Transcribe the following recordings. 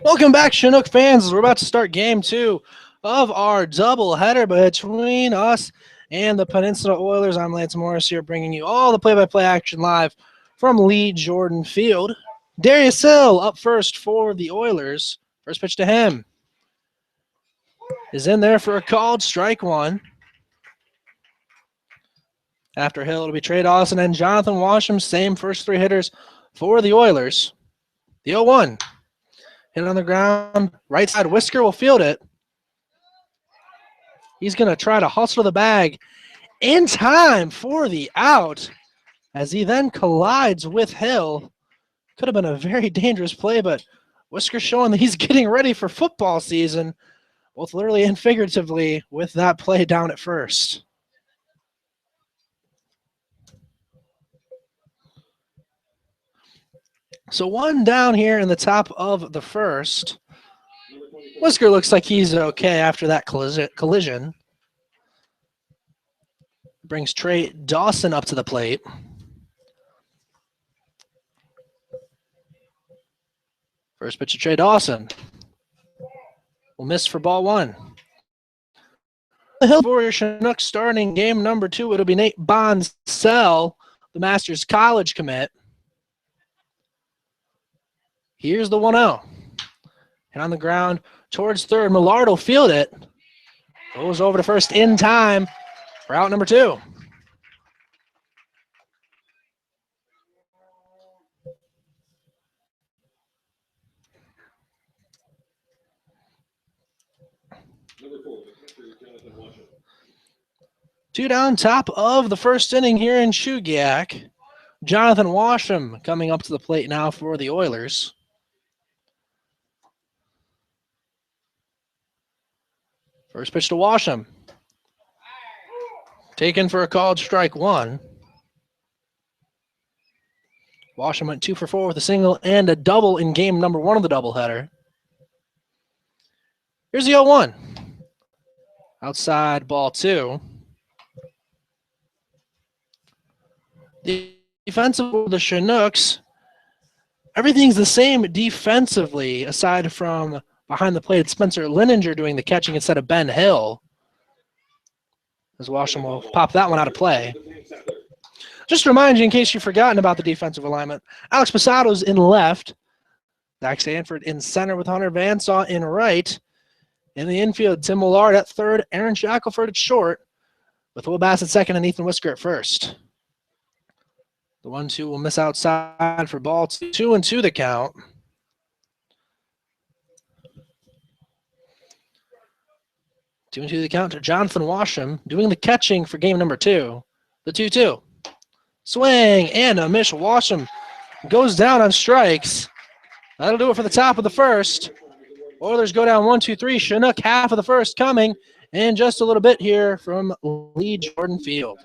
Welcome back, Chinook fans. We're about to start game two of our doubleheader between us and the Peninsula Oilers. I'm Lance Morris here bringing you all the play-by-play action live from Lee Jordan Field. Darius Hill up first for the Oilers. First pitch to him is in there for a called strike one. After Hill, it'll be Trey Dawson and Jonathan Washam, same first three hitters for the Oilers. The 0-1. Hit on the ground, right side. Whisker will field it. He's going to try to hustle the bag in time for the out as he then collides with Hill. Could have been a very dangerous play, but Whisker showing that he's getting ready for football season, both literally and figuratively, with that play down at first. So one down here in the top of the first. Whisker looks like he's okay after that collision. Brings Trey Dawson up to the plate. First pitch to Trey Dawson. Will miss for ball one. The Hill Warrior Chinooks starting game number two. It'll be Nate Bonsell, the Masters College commit. Here's the 1-0. And on the ground towards third. Millard will field it. Goes over to first in time for out number two. Two down, top of the first inning here in Shugiak. Jonathan Washam coming up to the plate now for the Oilers. First pitch to Washam. Taken for a called strike one. Washam went 2 for 4 with a single and a double in game number one of the doubleheader. Here's the 0-1. Outside ball two. The defensive of the Chinooks, everything's the same defensively aside from behind the plate. It's Spencer Lininger doing the catching instead of Ben Hill. As Washam will pop that one out of play. Just to remind you, in case you've forgotten about the defensive alignment, Alex Posado's in left. Zach Stanford in center with Hunter Vansaw in right. In the infield, Tim Millard at third, Aaron Shackelford at short, with Will Bass at second and Ethan Whisker at first. The 1-2 will miss outside for ball 2-2 the count. Two and two the count to Jonathan Washam doing the catching for game number two. The 2-2. Swing and a miss. Washam goes down on strikes. That'll do it for the top of the first. Oilers go down 1-2-3. Chinook half of the first coming in just a little bit here from Lee Jordan Field.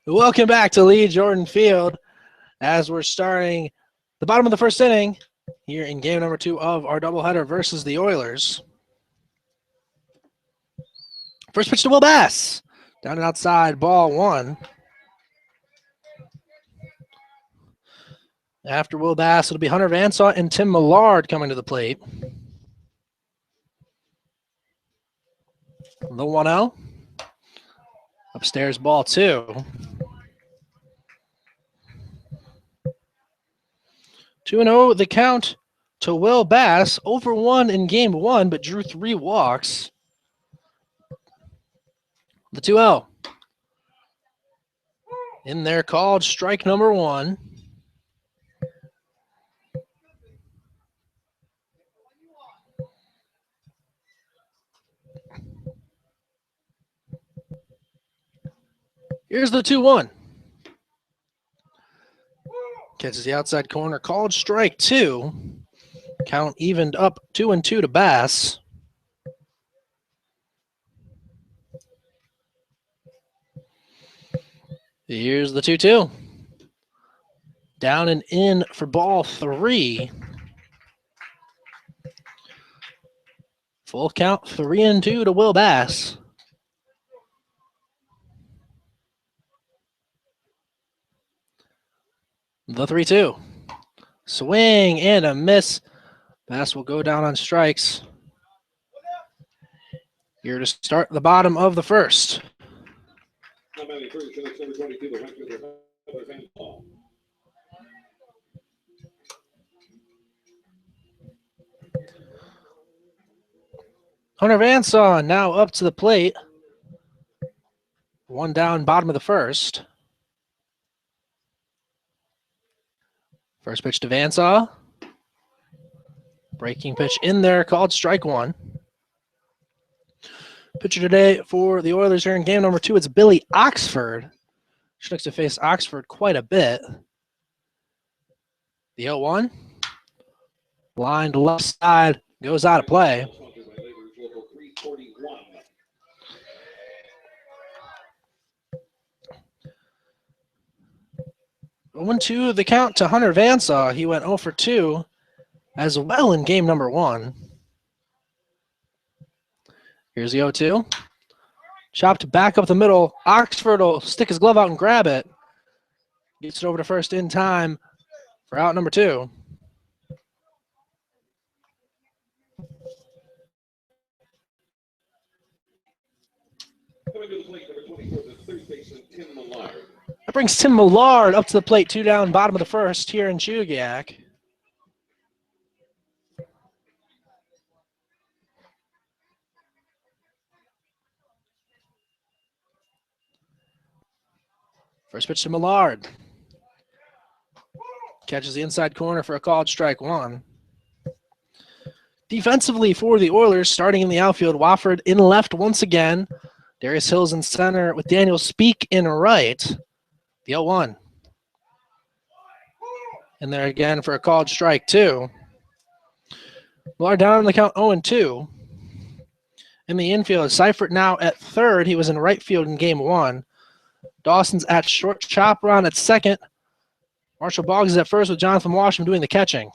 Welcome back to Lee Jordan Field as we're starting the bottom of the first inning here in game number 2 of our doubleheader versus the Oilers. First pitch to Will Bass. Down and outside, ball 1. After Will Bass, it'll be Hunter Vansaw and Tim Millard coming to the plate. The 1-0. Upstairs, ball 2. 2-0 the count to Will Bass. Over 1 in game 1, but drew 3 walks. The 2-0. In there called strike number 1. Here's the 2-1. Catches the outside corner, called strike 2. Count evened up 2-2 to Bass. Here's the 2-2. Down and in for ball 3. Full count 3-2 to Will Bass. The 3-2. Swing and a miss. Bass will go down on strikes. Here to start the bottom of the first. Hunter Vansaw now up to the plate. 1 down, bottom of the first. First pitch to Vansaw. Breaking pitch in there, called strike 1. Pitcher today for the Oilers here in game number 2, it's Billy Oxford. Chinooks have faced Oxford quite a bit. The 0-1. Lined left side, goes out of play. One, 2 the count to Hunter Vansaw. He went 0 for 2 as well in game number 1. Here's the 0-2. Chopped back up the middle. Oxford will stick his glove out and grab it. Gets it over to first in time for out number 2. Coming to the plate, number 24, the third baseman, Tim Millard. That brings Tim Millard up to the plate, 2 down, bottom of the first here in Chugiak. First pitch to Millard. Catches the inside corner for a called strike 1. Defensively for the Oilers, starting in the outfield, Wofford in left once again. Darius Hills in center with Daniel Speak in right. The 0-1. And there again for a called strike 2. Millard down on the count 0-2. In the infield, Seifert now at third. He was in right field in game 1. Dawson's at short, Chopper on at second. Marshall Boggs is at first with Jonathan Washam doing the catching.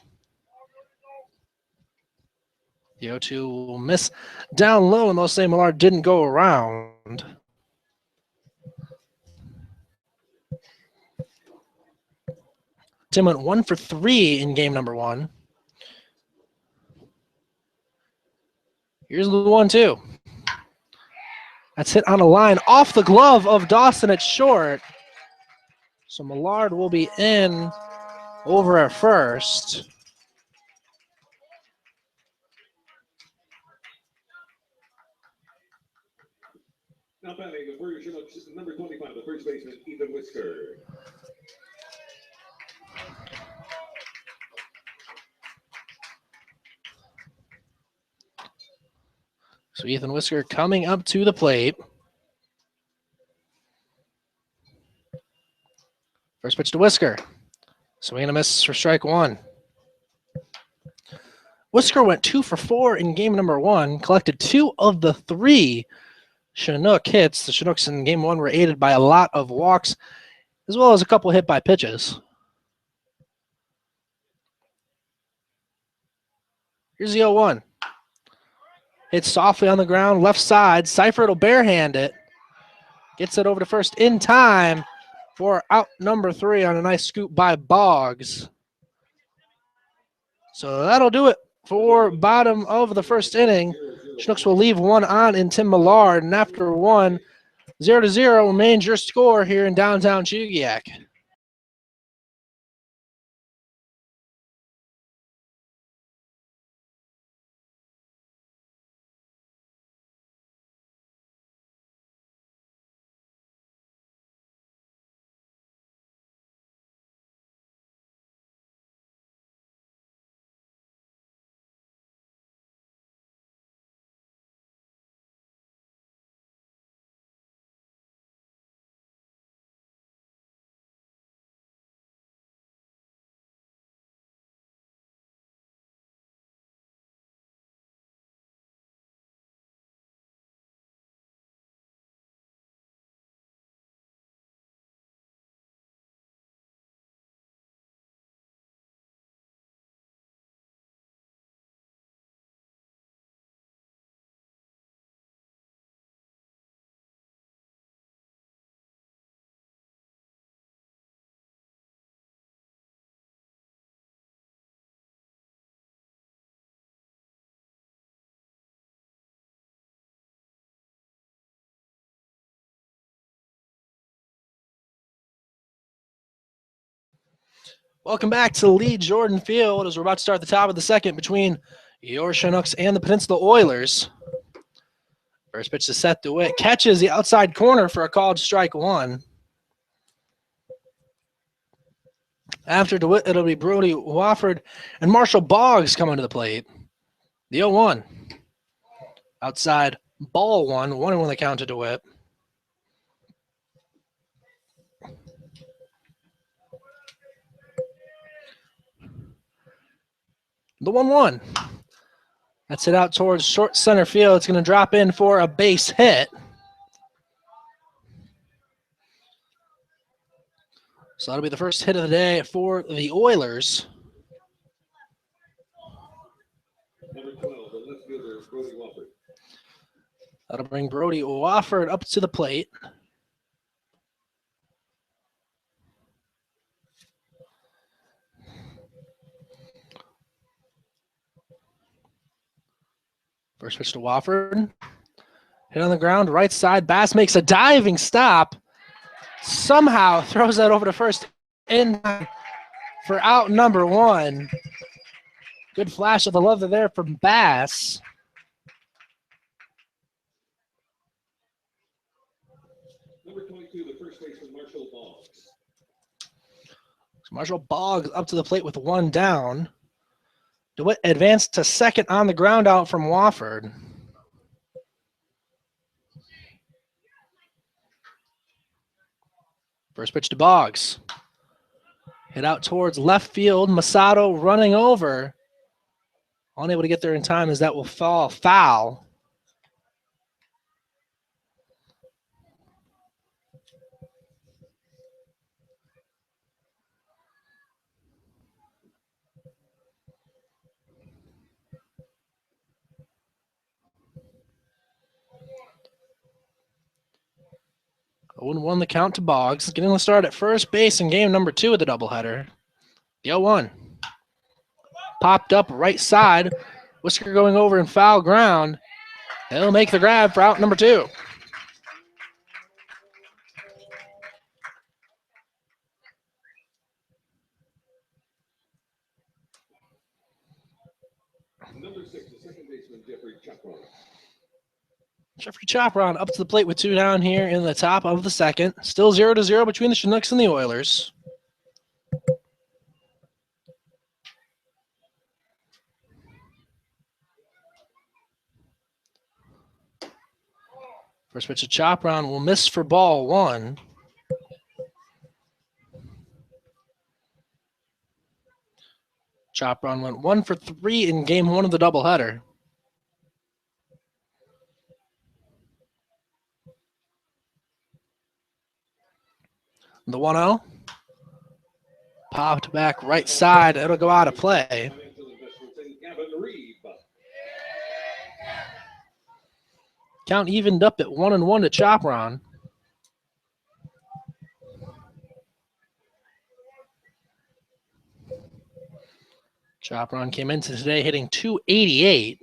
The 0-2 will miss down low, and they'll say Millard didn't go around. Tim went 1 for 3 in game number 1. Here's the 1-2. That's hit on a line off the glove of Dawson at short. So Millard will be in over at first. Now batting the version of number 25, the first baseman, Ethan Whisker. So Ethan Whisker coming up to the plate. First pitch to Whisker. Swing and a miss for strike 1. Whisker went 2 for 4 in game number 1, collected 2 of the 3 Chinook hits. The Chinooks in game 1 were aided by a lot of walks as well as a couple hit by pitches. Here's the 0-1. Hits softly on the ground, left side. Seifert will barehand it. Gets it over to first in time for out number 3 on a nice scoop by Boggs. So that'll do it for bottom of the first inning. Chinooks will leave one on in Tim Millard, and after one, 0-0 remains your score here in downtown Chugiak. Welcome back to Lee Jordan Field as we're about to start the top of the second between your Chinooks and the Peninsula Oilers. First pitch to Seth DeWitt. Catches the outside corner for a called strike one. After DeWitt, it'll be Brody Wofford and Marshall Boggs coming to the plate. The 0-1. Outside ball one. 1-1 the count to DeWitt. The 1-1. That's it out towards short center field. It's going to drop in for a base hit. So that'll be the first hit of the day for the Oilers. Number 12, the left fielder, Brody Wofford. That'll bring Brody Wofford up to the plate. First pitch to Wofford. Hit on the ground, right side. Bass makes a diving stop. Somehow throws that over to first in for out number 1. Good flash of the love there from Bass. Number 22, the first baseman, Marshall Boggs. Marshall Boggs up to the plate with 1 down. DeWitt advanced to second on the ground out from Wofford. First pitch to Boggs. Hit out towards left field. Masato running over. Unable to get there in time as that will fall foul. Won the count to Boggs. Getting the start at first base in game number 2 of the doubleheader. The 0-1. Popped up right side. Whisker going over in foul ground. He'll make the grab for out number 2. Number 6, the second baseman, Jeffrey Chapron. Jeffrey Chopron up to the plate with 2 down here in the top of the second. Still 0-0 between the Chinooks and the Oilers. First pitch to Chopron will miss for ball 1. Chopron went 1 for 3 in game 1 of the doubleheader. The The 1-0. Popped back right side. It'll go out of play. Count evened up at 1-1 to Chopron. Chopron came into today hitting .288.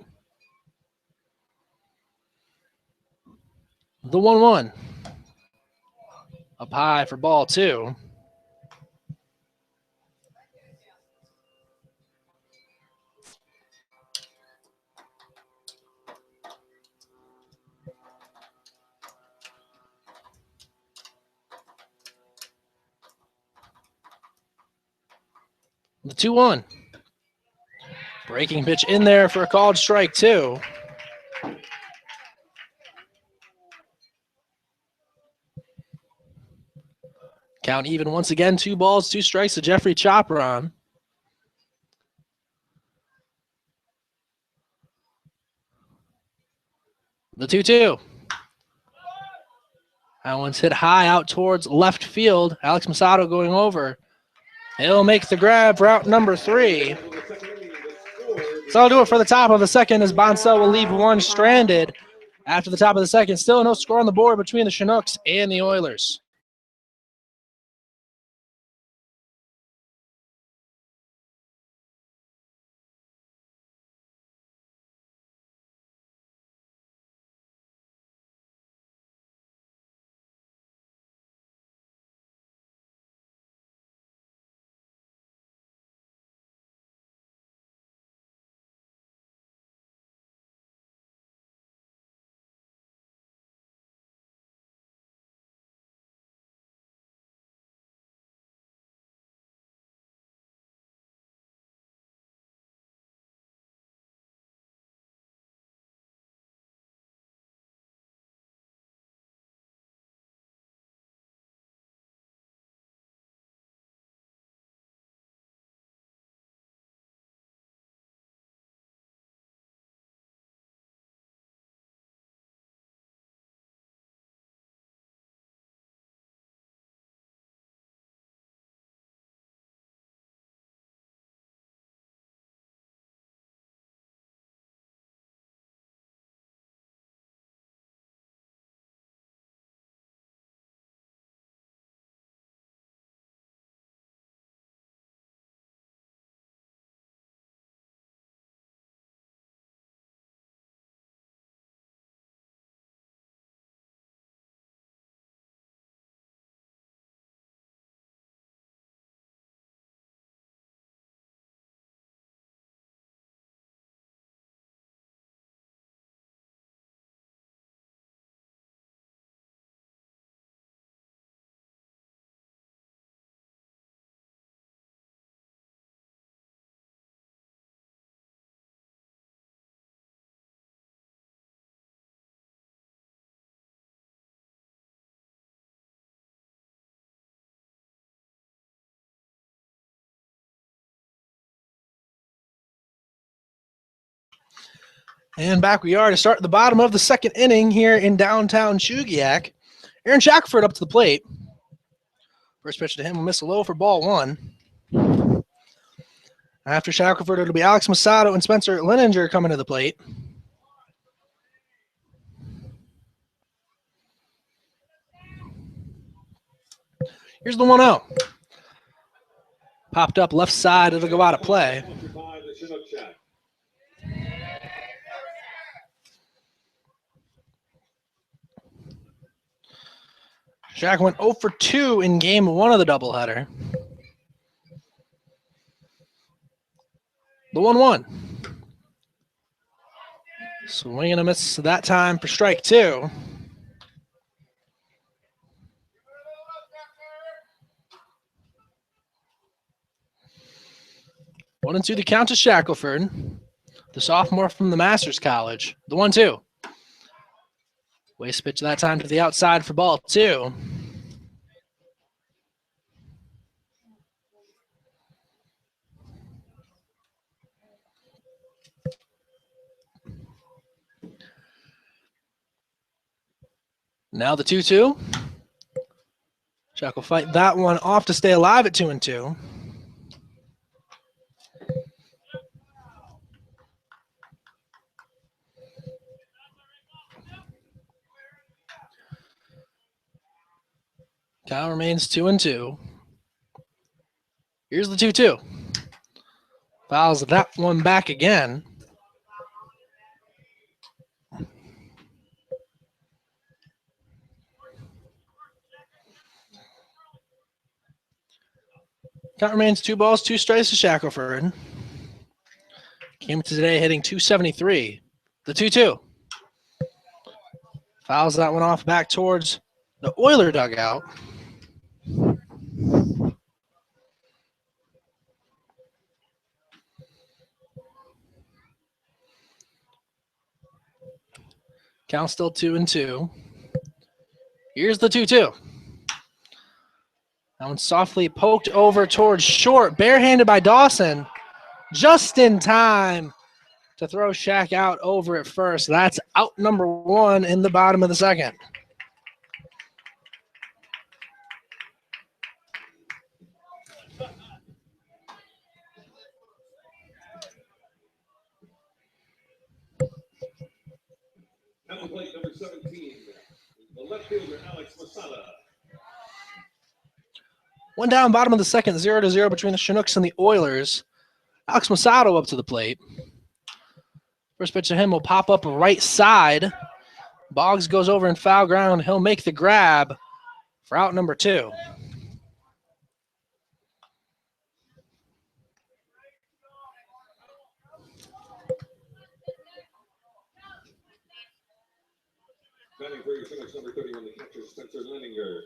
The 1-1. Up high for ball 2. The 2-1. Breaking pitch in there for a called strike 2. Count even once again, 2 balls, 2 strikes to Jeffrey Chopron. The 2-2. That one's hit high out towards left field. Alex Masato going over. He'll make the grab for out number 3. So I'll do it for the top of the second as Bonsell will leave one stranded. After the top of the second, still no score on the board between the Chinooks and the Oilers. And back we are to start the bottom of the second inning here in downtown Chugiak. Aaron Shackelford up to the plate. First pitch to him will miss a low for ball 1. After Shackelford, it'll be Alex Masato and Spencer Lininger coming to the plate. Here's the 1-0. Popped up left side, it'll go out of play. Shack went 0 for 2 in game 1 of the doubleheader. The 1-1. Swing and a miss that time for strike 2. One and 2 the count to Shackelford, the sophomore from the Masters College. The 1-2. Waste pitch that time to the outside for ball 2. Now the 2-2. Shack will fight that one off to stay alive at 2-2. Count remains 2-2. Here's the 2-2. Fouls that one back again. Count remains 2 balls, 2 strikes to Shackelford. Came today hitting .273. The 2-2. Fouls that one off back towards the Oiler dugout. Count still 2-2. Here's the 2-2. That one softly poked over towards short, barehanded by Dawson. Just in time to throw Shaq out over at first. That's out number 1 in the bottom of the second. At the plate, number 17, the left fielder, Alex Masada. One down, bottom of the second, 0-0 between the Chinooks and the Oilers. Alex Masato up to the plate. First pitch to him will pop up right side. Boggs goes over in foul ground. He'll make the grab for out number 2. Batting for your Chinooks, number 31, the catcher, Spencer Leninger.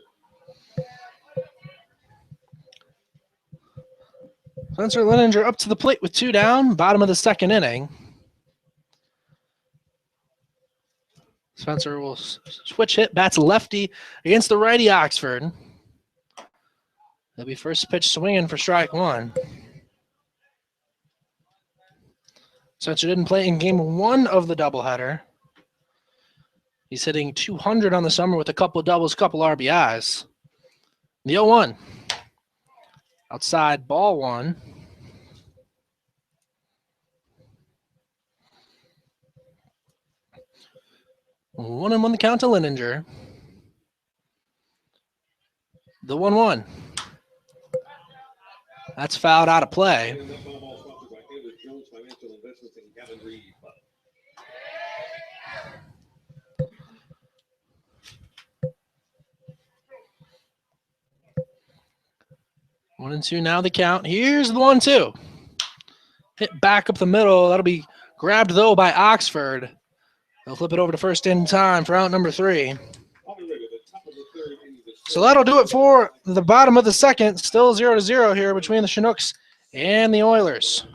Spencer Leninger up to the plate with 2 down, bottom of the second inning. Spencer will switch hit, bats lefty against the righty Oxford. That'll be first pitch swinging for strike 1. Spencer didn't play in game 1 of the doubleheader. He's hitting .200 on the summer with a couple of doubles, couple RBIs. The 0-1. Outside, ball 1. One and 1 the count to Leninger. The 1-1. That's fouled out of play. And that foul ball sponsored by Taylor Jones Financial Investments and Gavin Reed. One and 2 now the count. Here's the 1-2. Hit back up the middle. That'll be grabbed, though, by Oxford. They'll flip it over to first in time for out number 3. So that'll do it for the bottom of the second. Still 0-0 here between the Chinooks and the Oilers.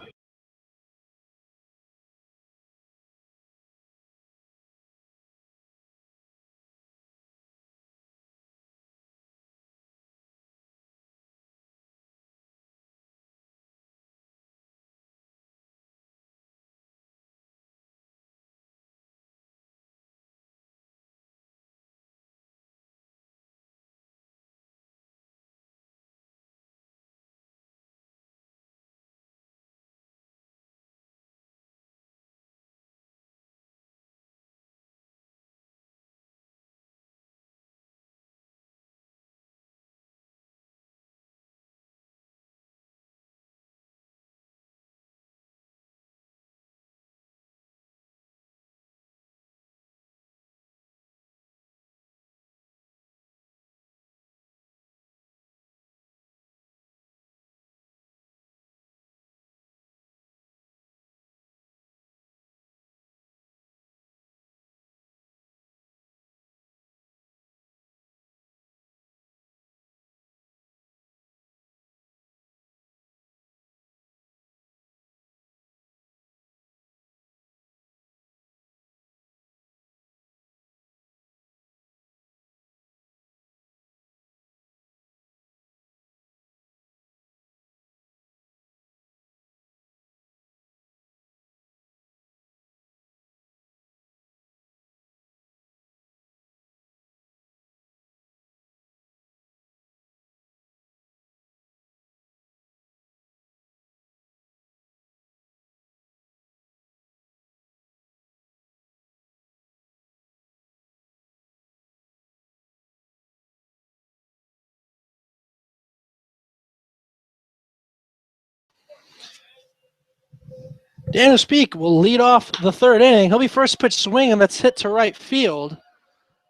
Daniel Speak will lead off the third inning. He'll be first pitch swing, and that's hit to right field.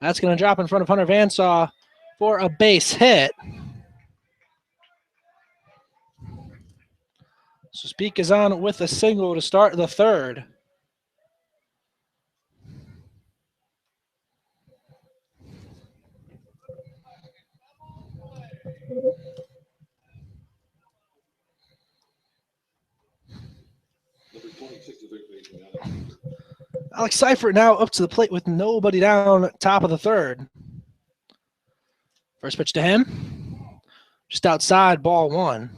That's going to drop in front of Hunter Vansaw for a base hit. So Speak is on with a single to start the third. Alex Seifert now up to the plate with nobody down, top of the third. First pitch to him. Just outside, ball one.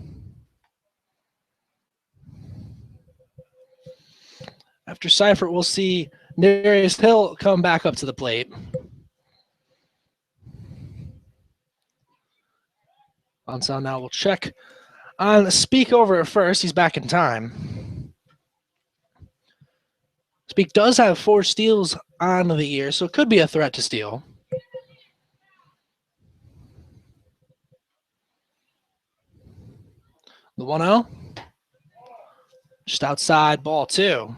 After Seifert, we'll see Darius Hill come back up to the plate. Vansaw now will check on Speak over at first. He's back in time. Speak does have 4 steals on the year, so it could be a threat to steal. The 1-0. Just outside, ball 2.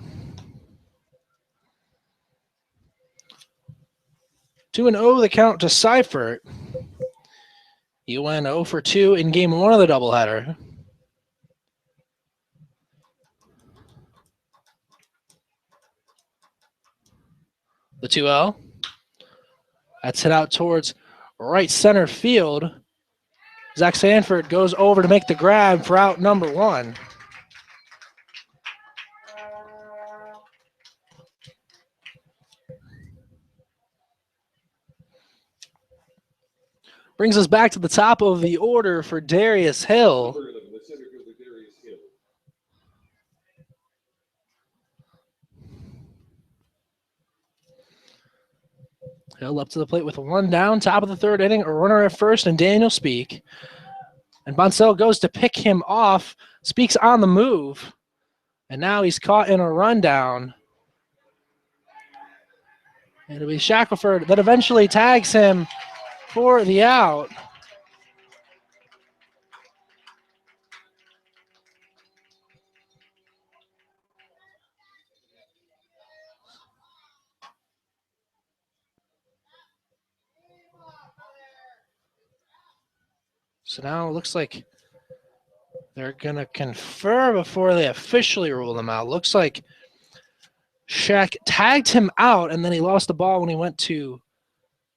2-0 the count to Seifert. He went 0 for 2 in game 1 of the doubleheader. The 2-0. That's hit out towards right center field. Zach Sanford goes over to make the grab for out number 1. Brings us back to the top of the order for Darius Hill. Hill up to the plate with 1 down, top of the third inning, a runner at first, and Daniel Speak. And Bonsell goes to pick him off. Speak's on the move. And now he's caught in a rundown. And it'll be Shackelford that eventually tags him for the out. So now it looks like they're going to confer before they officially rule him out. Looks like Shaq tagged him out, and then he lost the ball when he went to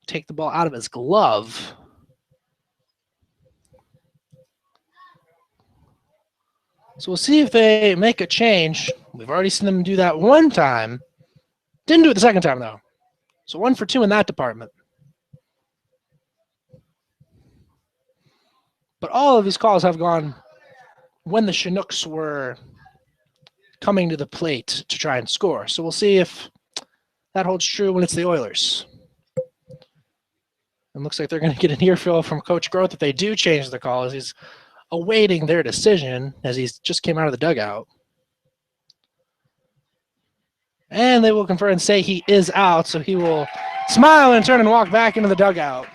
take the ball out of his glove. So we'll see if they make a change. We've already seen them do that one time. Didn't do it the second time, though. So 1 for 2 in that department. But all of these calls have gone when the Chinooks were coming to the plate to try and score. So we'll see if that holds true when it's the Oilers. It looks like they're going to get an earful from Coach Groth if they do change the call, as he's awaiting their decision as he just came out of the dugout. And they will confer and say he is out, so he will smile and turn and walk back into the dugout.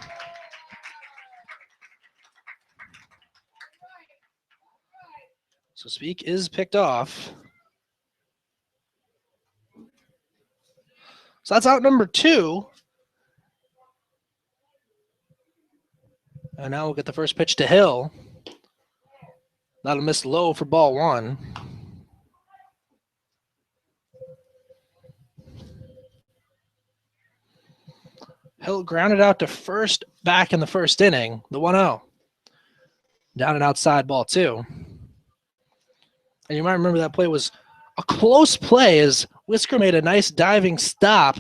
So Speak is picked off. So that's out number 2. And now we'll get the first pitch to Hill. That'll miss low for ball 1. Hill grounded out to first back in the first inning, the 1-0. Down and outside, ball 2. And you might remember that play was a close play as Whisker made a nice diving stop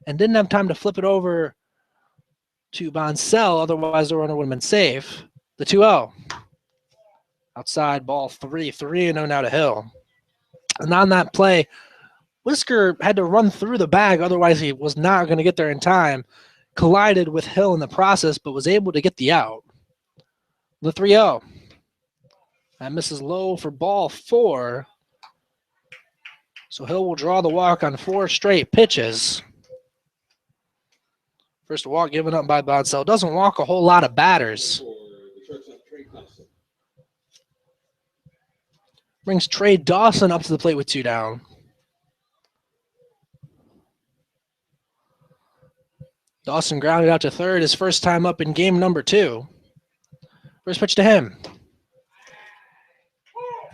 and didn't have time to flip it over to Bonsell. Otherwise, the runner would have been safe. The 2-0. Outside, ball 3. 3-0 now to Hill. And on that play, Whisker had to run through the bag. Otherwise, he was not going to get there in time. Collided with Hill in the process, but was able to get the out. The 3-0. That misses low for ball 4. So Hill will draw the walk on 4 straight pitches. First walk given up by Bonsell. Doesn't walk a whole lot of batters. Brings Trey Dawson up to the plate with 2 down. Dawson grounded out to third, his first time up in game number 2. First pitch to him.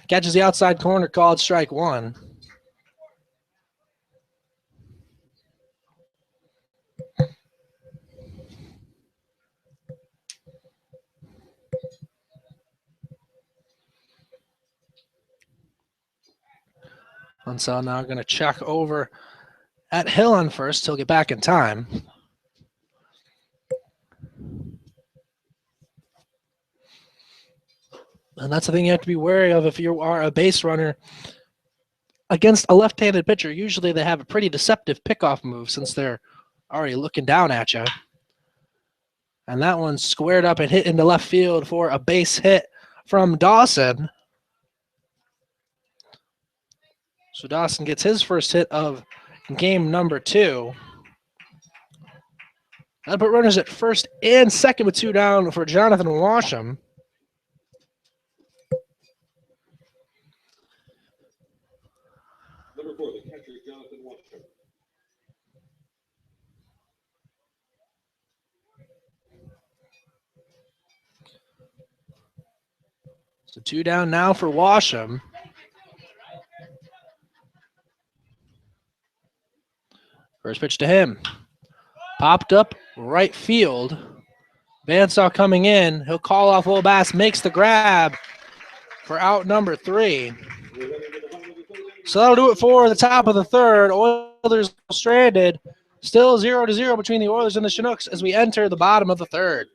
Catches the outside corner, called strike 1. Unsell now going to check over at Hill on first. He'll get back in time. And that's the thing you have to be wary of if you are a base runner against a left-handed pitcher. Usually they have a pretty deceptive pickoff move since they're already looking down at you. And that one squared up and hit into left field for a base hit from Dawson. So Dawson gets his first hit of game number 2. That'll put runners at first and second with 2 down for Jonathan Washam. Number 4, the catcher, Jonathan Washam. So 2 down now for Washam. First pitch to him. Popped up right field. Vansaw coming in. He'll call off Will Bass, makes the grab for out number 3. So that'll do it for the top of the third. Oilers stranded. Still 0-0 between the Oilers and the Chinooks as we enter the bottom of the third.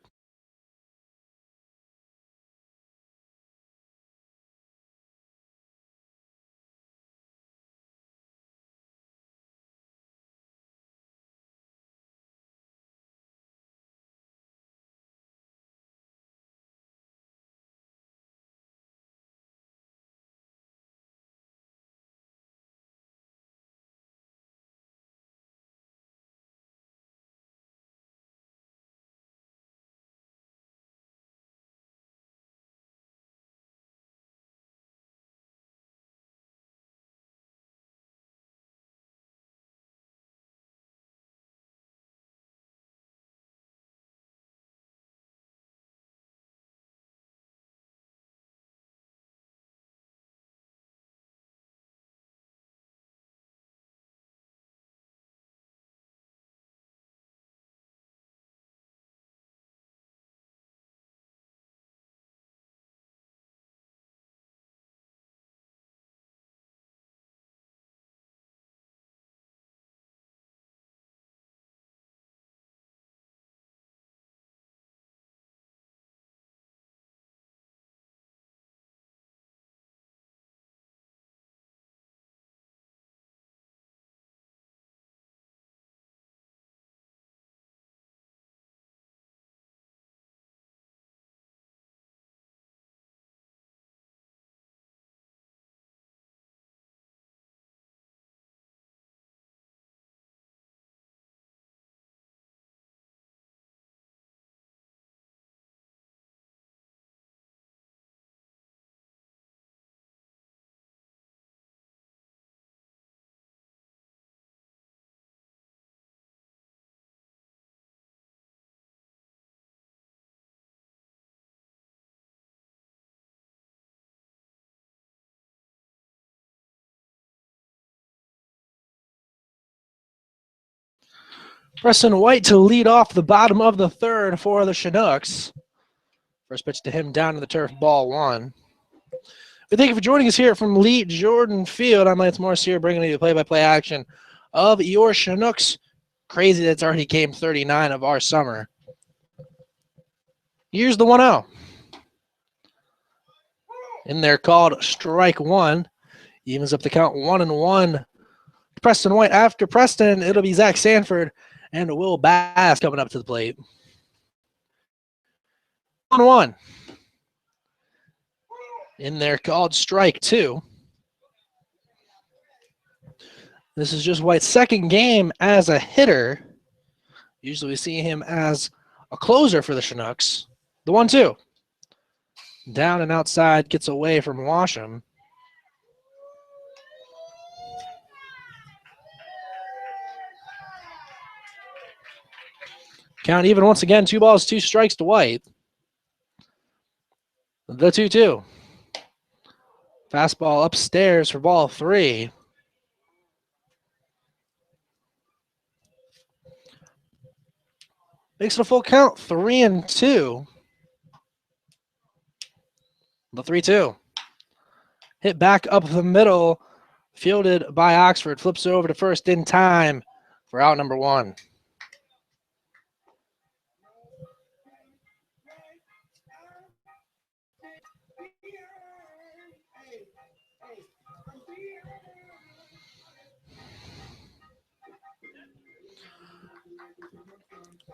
Preston White to lead off the bottom of the third for the Chinooks. First pitch to him down to the turf, ball 1. We thank you for joining us here from Lee Jordan Field. I'm Lance Morris here, bringing you the play-by-play action of your Chinooks. Crazy that's already game 39 of our summer. Here's the 1-0. In there called strike 1. Evens up the count 1-1. Preston White. After Preston, it'll be Zach Sanford and Will Bass coming up to the plate. 1-1. In there called strike 2. This is just White's second game as a hitter. Usually we see him as a closer for the Chinooks. The 1-2. Down and outside, gets away from Washam. Count even once again. 2 balls, 2 strikes to White. The 2-2. Fastball upstairs for ball 3. Makes it a full count, 3-2. The 3-2. Hit back up the middle, fielded by Oxford. Flips it over to first in time for out number 1.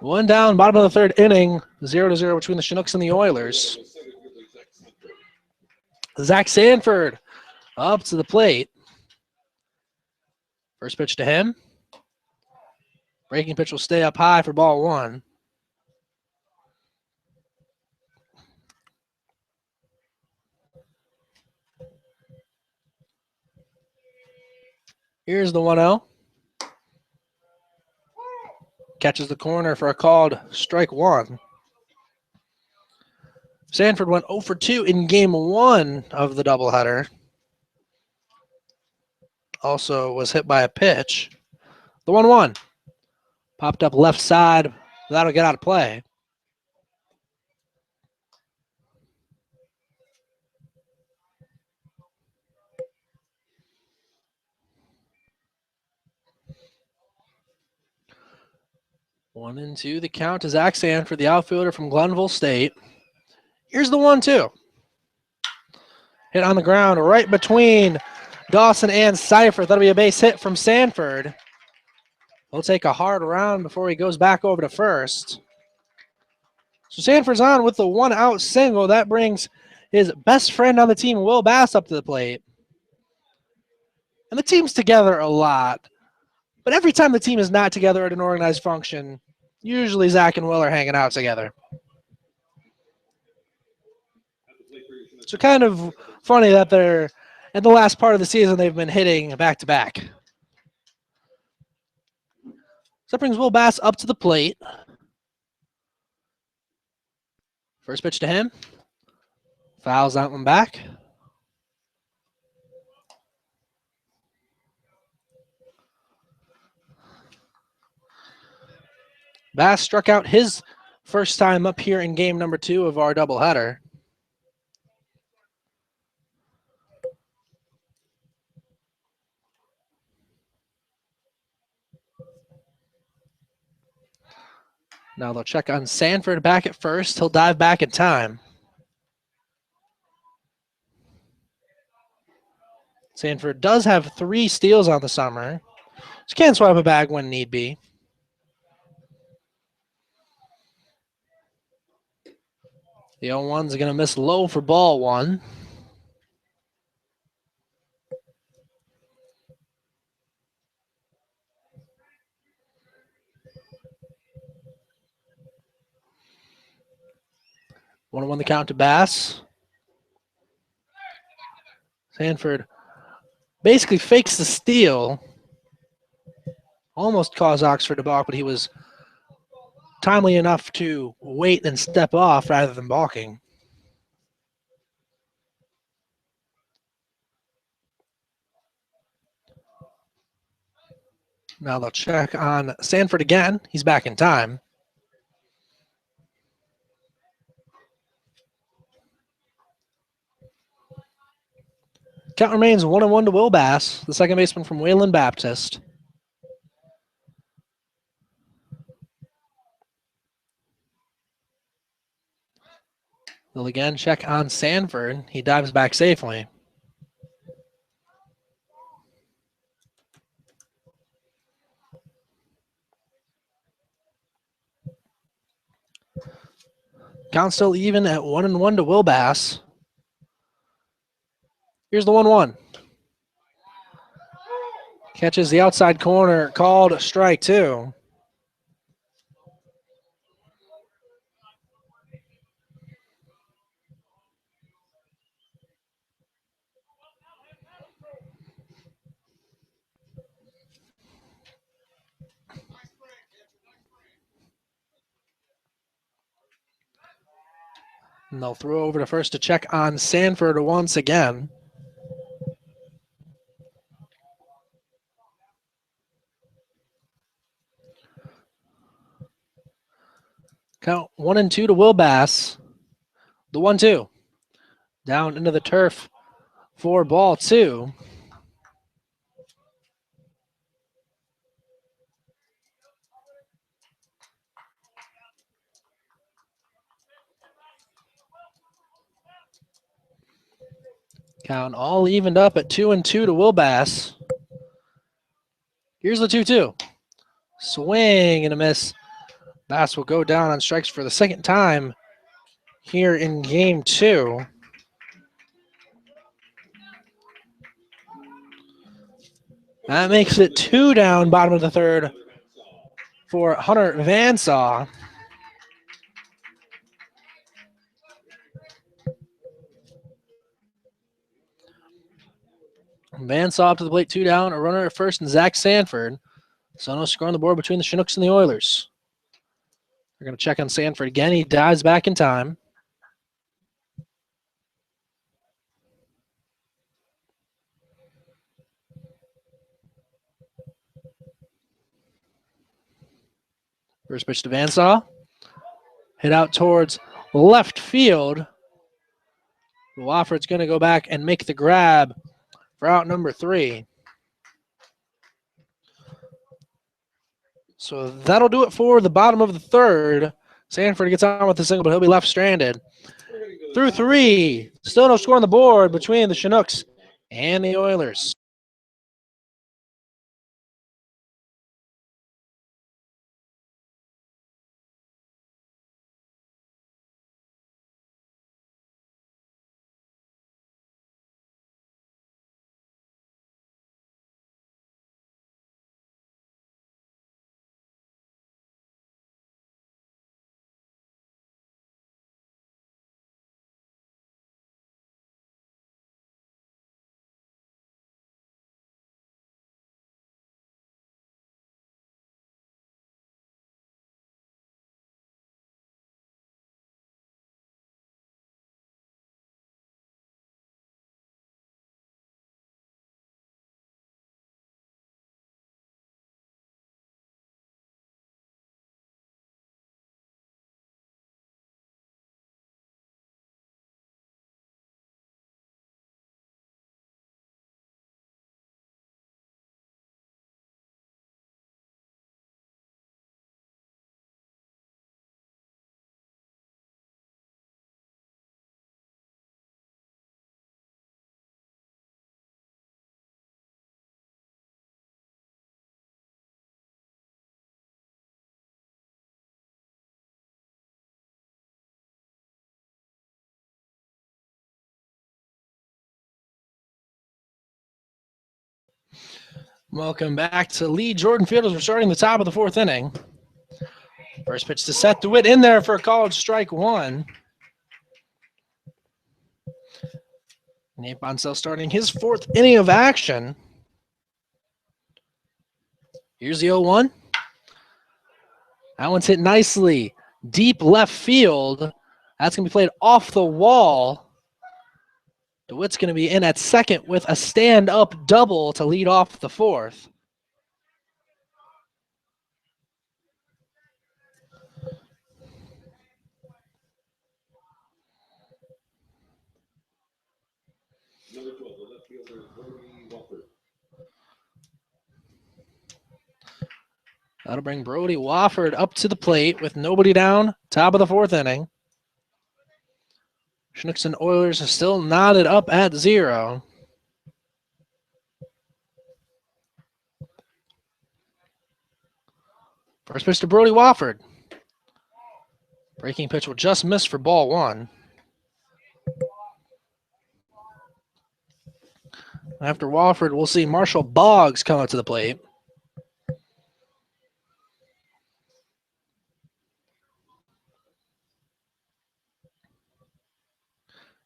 One down, bottom of the 3rd inning, 0-0 between the Chinooks and the Oilers. Zach Sanford up to the plate. First pitch to him. Breaking pitch will stay up high for ball 1. Here's the 1-0. Catches the corner for a called strike 1. Sanford went 0 for 2 in game 1 of the doubleheader. Also was hit by a pitch. The 1-1. Popped up left side. That'll get out of play. One and two. The count to Zach Sanford, the outfielder from Glenville State. Here's the 1-2. Hit on the ground right between Dawson and Seifert. That'll be a base hit from Sanford. He'll take a hard round before he goes back over to first. So Sanford's on with the 1-out single. That brings his best friend on the team, Will Bass, up to the plate. And the team's together a lot. But every time the team is not together at an organized function, usually Zach and Will are hanging out together. So kind of funny that they're, in the last part of the season, they've been hitting back-to-back. So that brings Will Bass up to the plate. First pitch to him. Fouls that one back. Bass struck out his first time up here in game number 2 of our doubleheader. Now they'll check on Sanford back at first. He'll dive back in time. Sanford does have 3 steals on the summer. So can swipe a bag when need be. The 0-1's going to miss low for ball 1. One on the count to Bass. Sanford basically fakes the steal. Almost caused Oxford to balk, but he was timely enough to wait and step off rather than balking. Now they'll check on Sanford again. He's back in time. Count remains 1-1 to Will Bass, the second baseman from Wayland Baptist. They'll again check on Sanford. He dives back safely. Count still even at 1-1 to Will Bass. Here's the 1-1. Catches the outside corner, called strike 2. And they'll throw over to first to check on Sanford once again. Count 1-2 to Will Bass. The 1-2. Down into the turf for ball 2. Count all evened up at 2-2 to Will Bass. Here's the 2-2. Swing and a miss. Bass will go down on strikes for the second time here in game 2. That makes it 2 down, bottom of the third for Hunter Vansaw. Vansaw up to the plate, 2 down, a runner at first, and Zach Sanford. So no score on the board between the Chinooks and the Oilers. They're going to check on Sanford again. He dives back in time. First pitch to Vansaw. Hit out towards left field. Wofford's going to go back and make the grab for out number 3. So that'll do it for the bottom of the third. Sanford gets on with the single, but he'll be left stranded. Through 3. Still no score on the board between the Chinooks and the Oilers. Welcome back to Lee Jordan Field as we're starting the top of the 4th inning. First pitch to Seth DeWitt in there for a called strike 1. Nate Bonsell starting his 4th inning of action. Here's the 0-1. That one's hit nicely. Deep left field. That's going to be played off the wall. DeWitt's going to be in at second with a stand-up double to lead off the 4th. Number 12, the left fielder, Brody Wofford. That'll bring Brody Wofford up to the plate with nobody down, top of the 4th inning. Chinooks and Oilers are still knotted up at 0. First pitch to Brody Wofford. Breaking pitch will just miss for ball 1. After Wofford, we'll see Marshall Boggs come up to the plate.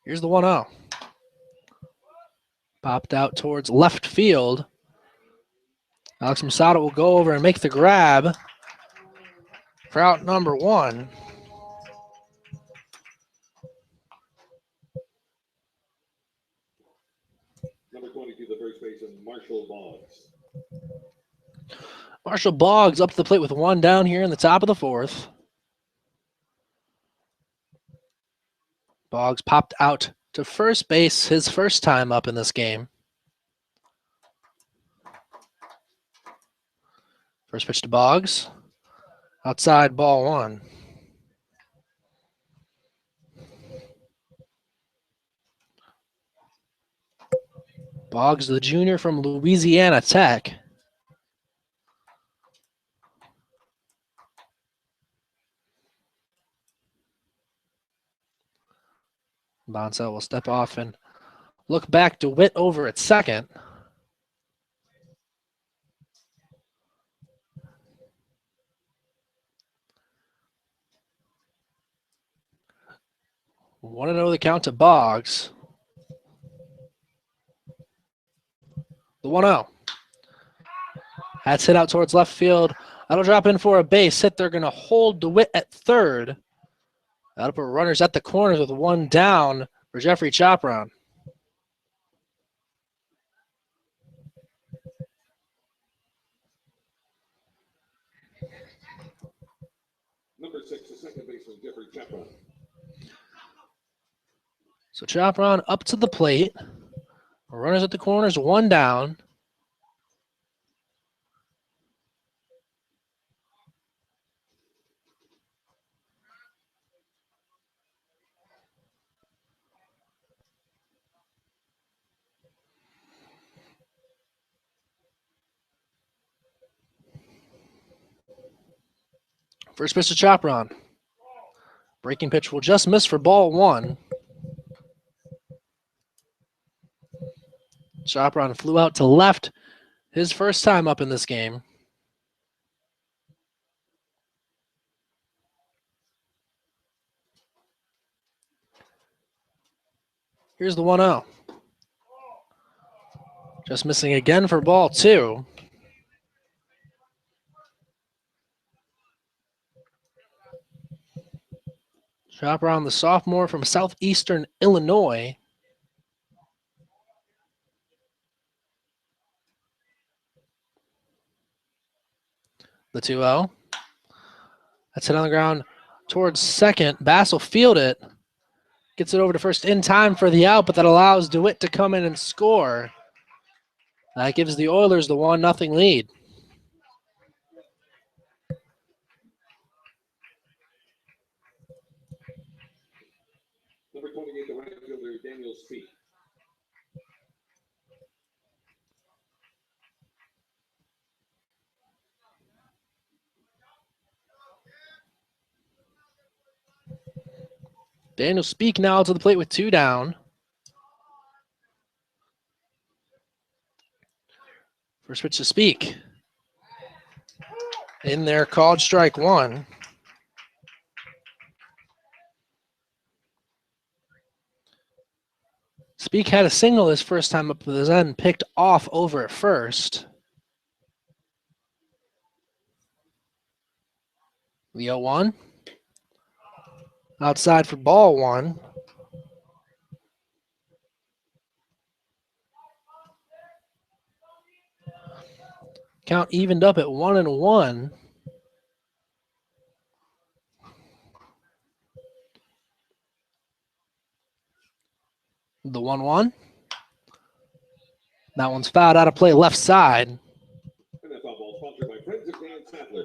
Here's the 1-0. Popped out towards left field. Alex Masada will go over and make the grab for out number 1. 22, the first baseman, Marshall Boggs. Marshall Boggs up to the plate with one down here in the top of the fourth. Boggs popped out to first base his first time up in this game. First pitch to Boggs. Outside, ball one. Boggs, the junior from Louisiana Tech. Bonsell will step off and look back. DeWitt over at second. Want to know the count to Boggs. The 1-0. That's hit out towards left field. That'll drop in for a base hit. They're going to hold DeWitt at third. That'll put runners at the corners with one down for Jeffrey Chopron. Number 6, the second baseman, Jeffrey Chapman. So Chopron up to the plate. Runners at the corners, one down. First pitch to Chopron. Breaking pitch will just miss for ball one. Chopron flew out to left his first time up in this game. Here's the 1-0. Just missing again for ball two. Chopron, the sophomore from southeastern Illinois. The 2-0. That's hit on the ground towards second. Bass will field it. Gets it over to first in time for the out, but that allows DeWitt to come in and score. That gives the Oilers the 1-0 lead. Number 28, the right fielder, Daniel Speak. Daniel Speak now to the plate with two down. First pitch to Speak. In there, called strike one. Speak had a single his first time up, but was then picked off over at first. The 0-1. Outside for ball one. Count evened up at 1-1. The 1-1. That one's fouled out of play left side. And that foul ball sponsored by Friends of Dan Sattler.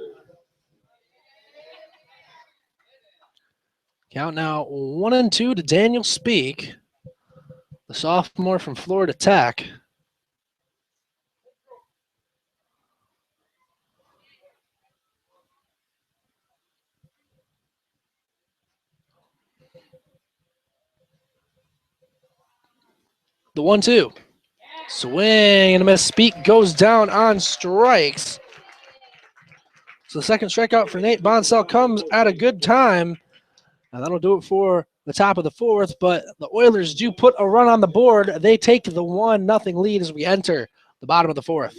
Count now 1-2 to Daniel Speak, the sophomore from Florida Tech. The 1-2. Swing and a miss. Speak goes down on strikes. So the second strikeout for Nate Bonsell comes at a good time. And that'll do it for the top of the fourth. But the Oilers do put a run on the board. They take the 1-0 lead as we enter the bottom of the fourth.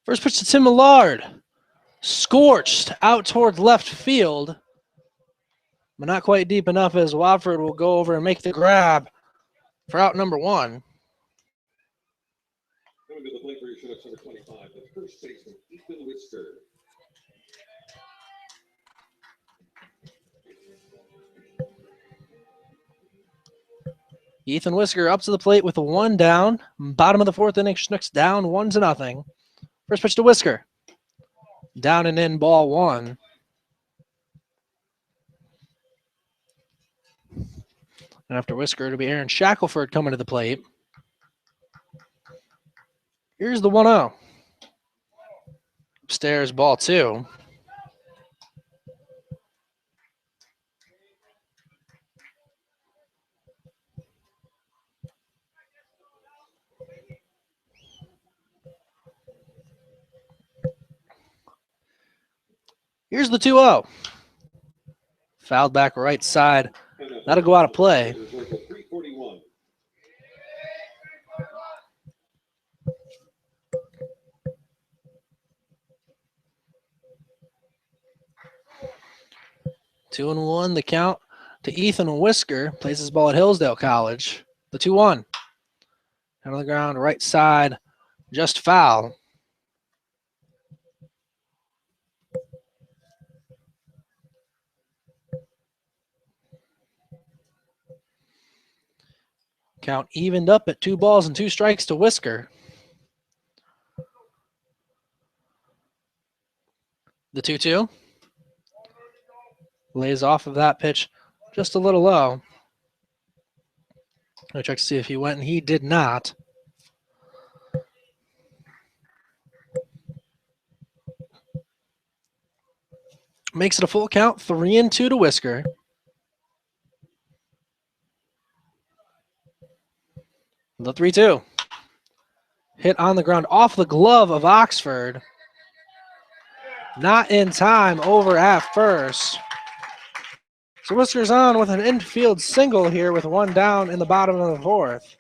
First pitch to Tim Millard. Scorched out towards left field, but not quite deep enough as Wofford will go over and make the grab for out number one. Coming to the plate for your Chinooks, number 25, the first baseman, Ethan Whisker. Ethan Whisker up to the plate with a one down. Bottom of the fourth inning, Chinooks down 1-0. First pitch to Whisker. Down and in, ball one. And after Whisker, it'll be Aaron Shackelford coming to the plate. Here's the 1-0. Upstairs, ball two. Here's the 2-0. Fouled back right side. That'll go out of play. 341. Two and one, the count to Ethan Whisker. Plays his ball at Hillsdale College. The 2-1. Down on the ground, right side, just foul. Count evened up at 2 balls and 2 strikes to Whisker. The 2-2. Lays off of that pitch just a little low. I check to see if he went, and he did not. Makes it a full count, 3-2 to Whisker. The 3-2. Hit on the ground off the glove of Oxford. Not in time over at first. So Whisker's on with an infield single here with one down in the bottom of the fourth.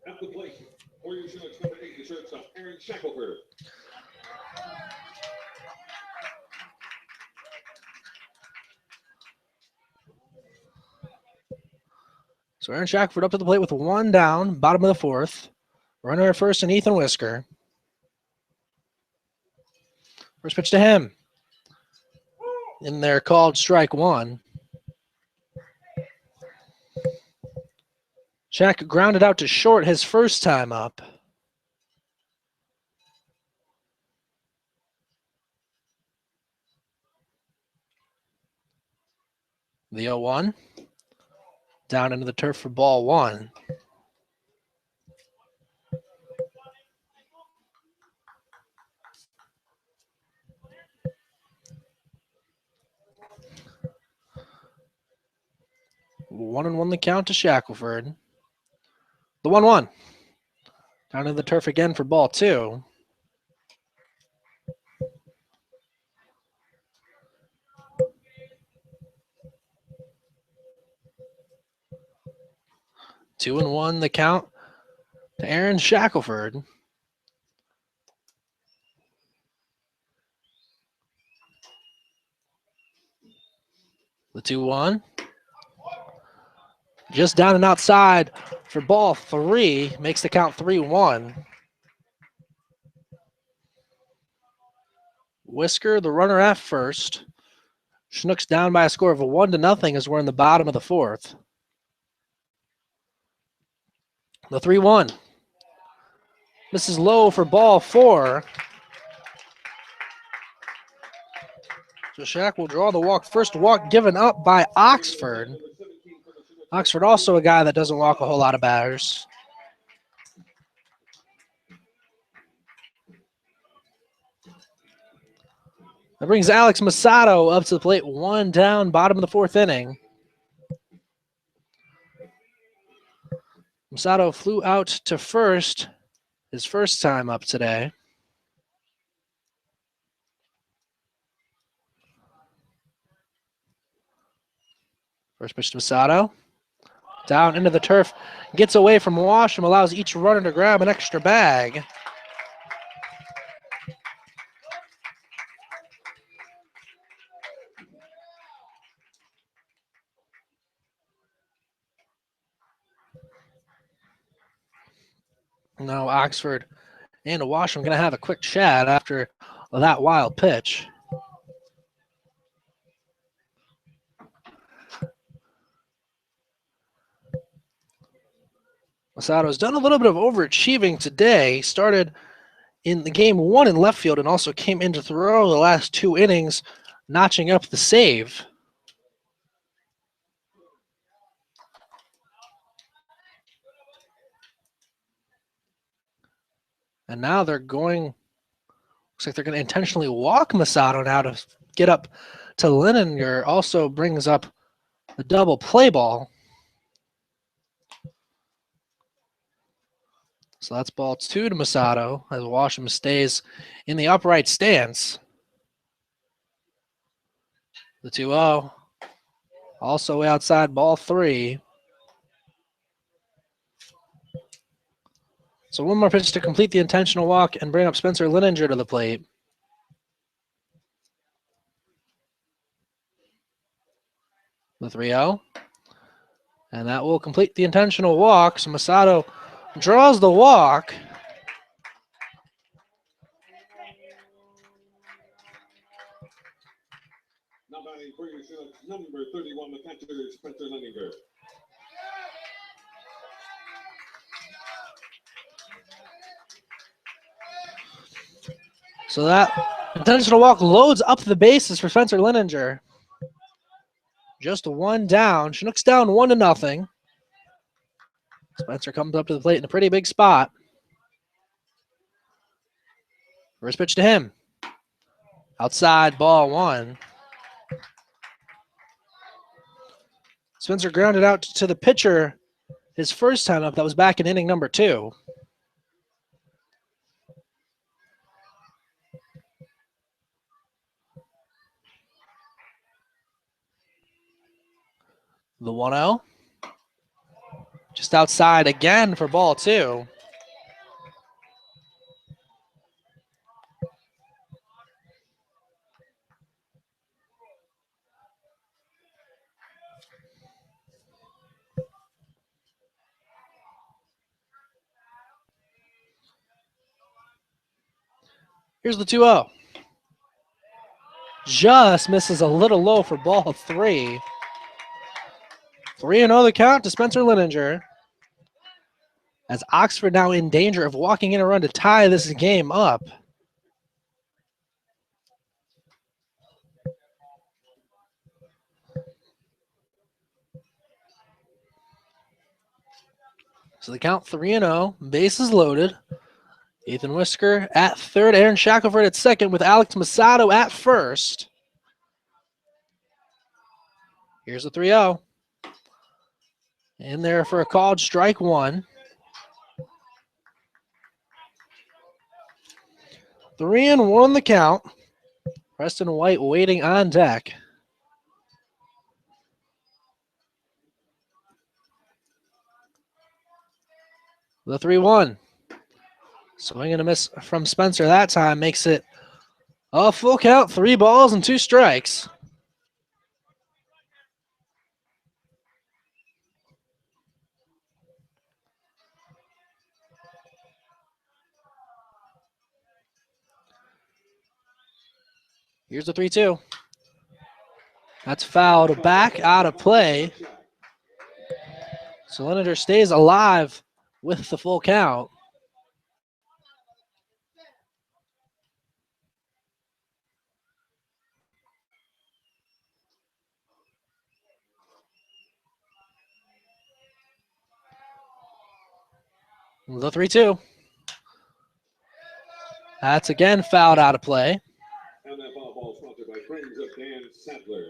At the plate, for your Chinooks, number 8, the shortstop, Aaron Shackelford. So Aaron Shackelford up to the plate with one down, bottom of the fourth. Runner at first and Ethan Whisker. First pitch to him. In there called strike one. Shack grounded out to short his first time up. The 0-1. Down into the turf for ball one. One and one the count to Shackelford. The 1-1. Down into the turf again for ball two. Two and one the count to Aaron Shackelford. The 2-1. Just down and outside for ball three. Makes the count 3-1. Whisker, the runner at first. Chinooks down by a score of 1-0 as we're in the bottom of the fourth. The 3-1. This is low for ball four. So Shack will draw the walk. First walk given up by Oxford. Oxford also a guy that doesn't walk a whole lot of batters. That brings Alex Masato up to the plate. One down, bottom of the fourth inning. Masato flew out to first his first time up today. First pitch to Masato. Down into the turf, gets away from Washam, allows each runner to grab an extra bag. Now Oxford and Washam going to have a quick chat after that wild pitch. Masato's done a little bit of overachieving today. Started in the game 1 in left field and also came in to throw the last 2 innings, notching up the save. And now they're going, looks like they're going to intentionally walk Masato now to get up to Lininger. Also brings up the double play ball. So that's ball 2 to Masato as Washam stays in the upright stance. The 2-0. Also outside, ball 3. So one more pitch to complete the intentional walk and bring up Spencer Lininger to the plate. The 3-0. And that will complete the intentional walk. So Masato draws the walk. Now batting for your Chinooks, number 31, the catcher, Spencer Lininger. So that intentional walk loads up the bases for Spencer Lininger. Just 1 down. Chinooks down 1-0. Spencer comes up to the plate in a pretty big spot. First pitch to him. Outside, ball 1. Spencer grounded out to the pitcher his first time up. That was back in inning number 2. The 1-0. Just outside again for ball 2. Here's the 2-0. Just misses a little low for ball 3. 3-0 the count to Spencer Lininger. As Oxford now in danger of walking in a run to tie this game up. So the count 3-0, bases loaded. Ethan Whisker at third, Aaron Shackelford at second with Alex Masato at first. Here's the 3-0. In there for a called strike 1. 3-1 the count. Preston White waiting on deck. The 3-1. Swing and a miss from Spencer that time makes it a full count, 3 balls and 2 strikes. Here's the 3-2. That's fouled back out of play. So Lininger stays alive with the full count. The 3-2. That's again fouled out of play. And that ball sponsored by Friends of Dan Sadler.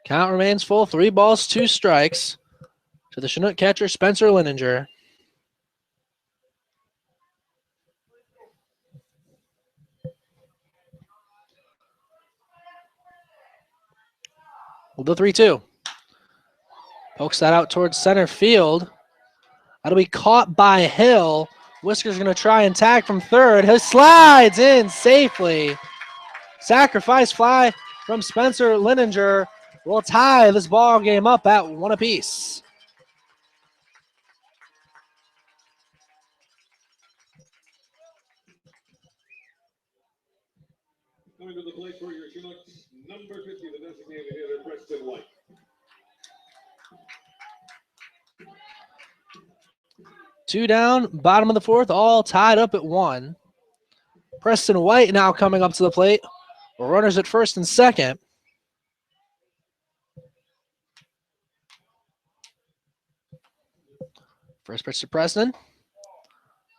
Count remains full, 3 balls, 2 strikes to the Chinook catcher, Spencer Lininger. Well, the 3-2. Pokes that out towards center field. That'll be caught by Hill. Whisker's going to try and tag from third. He slides in safely. Sacrifice fly from Spencer Lininger will tie this ball game up at 1 apiece. Coming to the plate for your Chinooks, number 50, the designated hitter, Preston White. Two down, bottom of the fourth, all tied up at 1. Preston White now coming up to the plate. Runners at first and second. First pitch to Preston.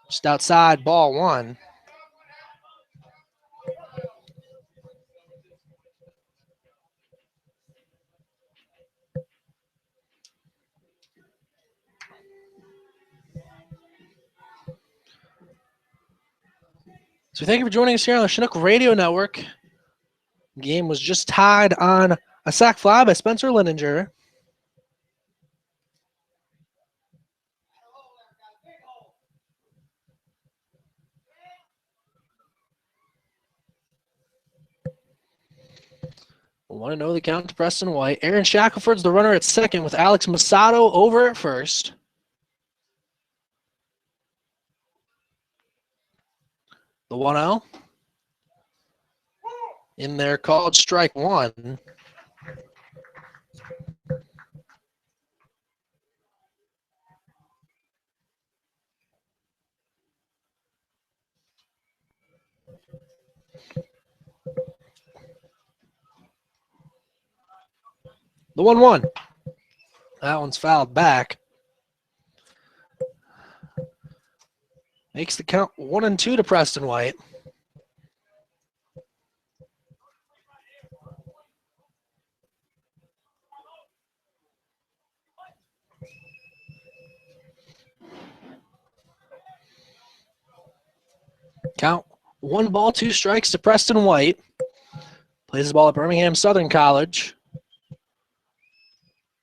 Just outside, ball 1. So thank you for joining us here on the Chinook Radio Network. Game was just tied on a sac fly by Spencer Lininger. Want to know the count to Preston White. Aaron Shackelford's the runner at second with Alex Masato over at first. The 1-0. In there called strike 1. The 1-1. That one's fouled back. Makes the count 1-2 to Preston White. Count 1 ball, 2 strikes to Preston White. Plays the ball at Birmingham Southern College.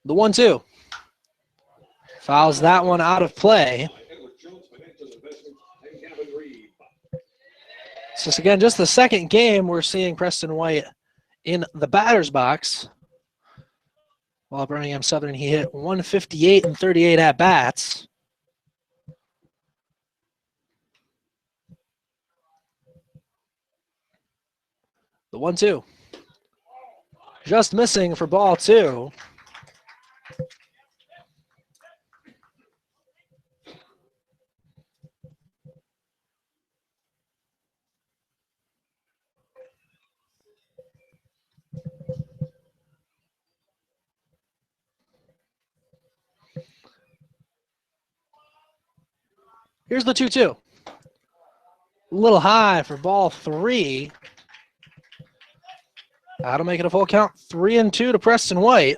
The 1-2. Fouls that one out of play. So again, just the second game we're seeing Preston White in the batter's box. While Birmingham Southern, he hit 158 and 38 at-bats. The 1-2. Just missing for ball 2. Here's the 2-2. A little high for ball 3. That'll make it a full count, 3-2 to Preston White.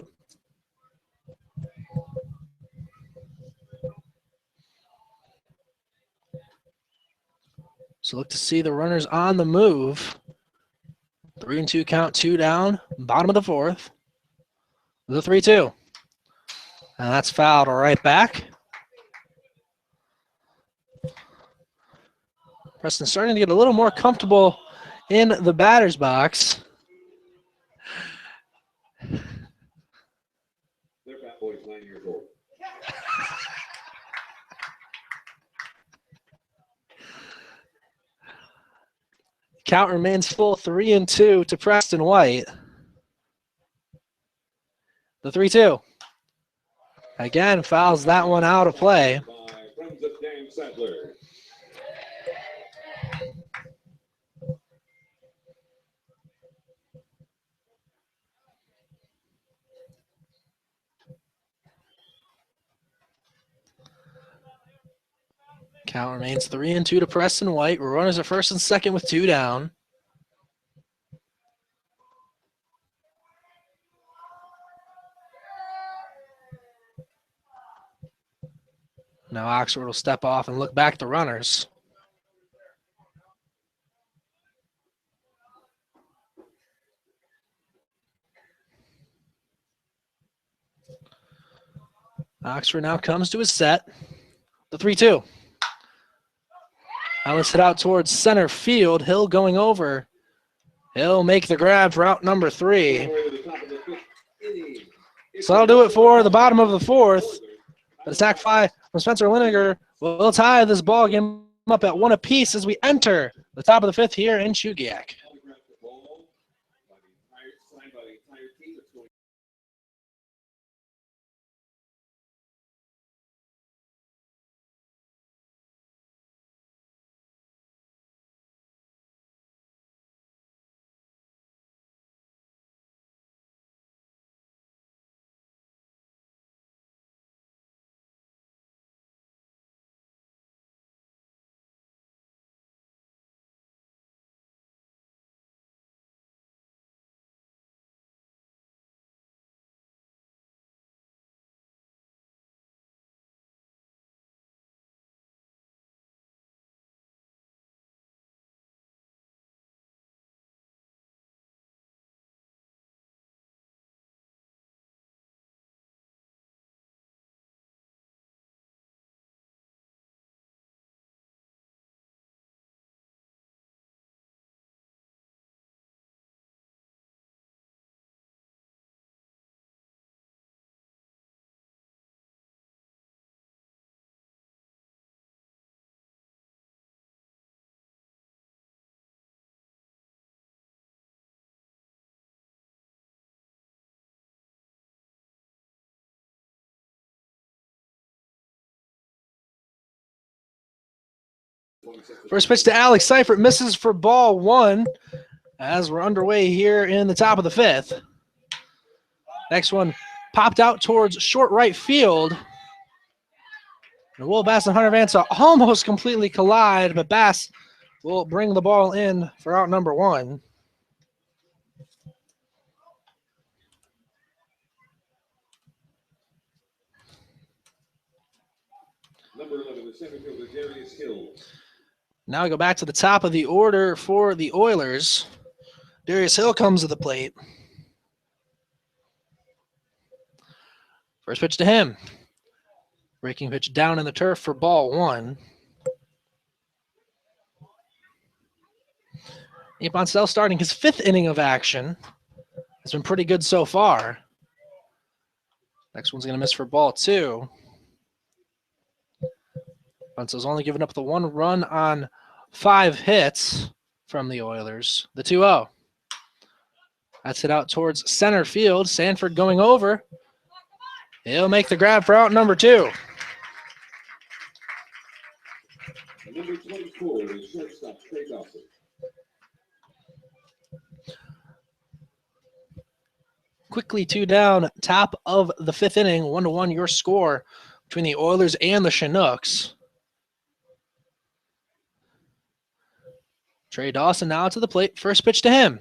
So look to see the runners on the move. 3-2 count, 2 down, bottom of the fourth. The 3-2. And that's fouled right back. Preston starting to get a little more comfortable in the batter's box. Their fat boy's 9 years old. Count remains full, 3-2 to Preston White. The 3-2. Again, fouls that one out of play. By friends of Dan Sadler. Count remains 3-2 to Preston White. Runners at first and second with 2 down. Now Oxford will step off and look back at the runners. Oxford now comes to his set. The 3-2. Now let's hit out towards center field. Hill going over. He'll make the grab for out number 3. So that'll do it for the bottom of the 4th. But a sac fly from Spencer Lineker will tie this ball game up at 1 apiece as we enter the top of the 5th here in Chugiak. First pitch to Alex Seifert misses for ball 1 as we're underway here in the top of the 5th. Next one popped out towards short right field. And Will Bass and Hunter Vance almost completely collide, but Bass will bring the ball in for out number 1. Number 11, the center fielder, Darius Hill. Now we go back to the top of the order for the Oilers. Darius Hill comes to the plate. First pitch to him. Breaking pitch down in the turf for ball 1. Nate Bonsell starting his 5th inning of action. Has been pretty good so far. Next one's going to miss for ball 2. Bonsell's only given up the 1 run on 5 hits from the Oilers. The 2-0. That's hit out towards center field. Sanford going over. He'll make the grab for out number 2. Number 24, the shortstop, Trey Dawson. Quickly 2 down, top of the 5th inning, 1-1 your score between the Oilers and the Chinooks. Trey Dawson now to the plate. First pitch to him.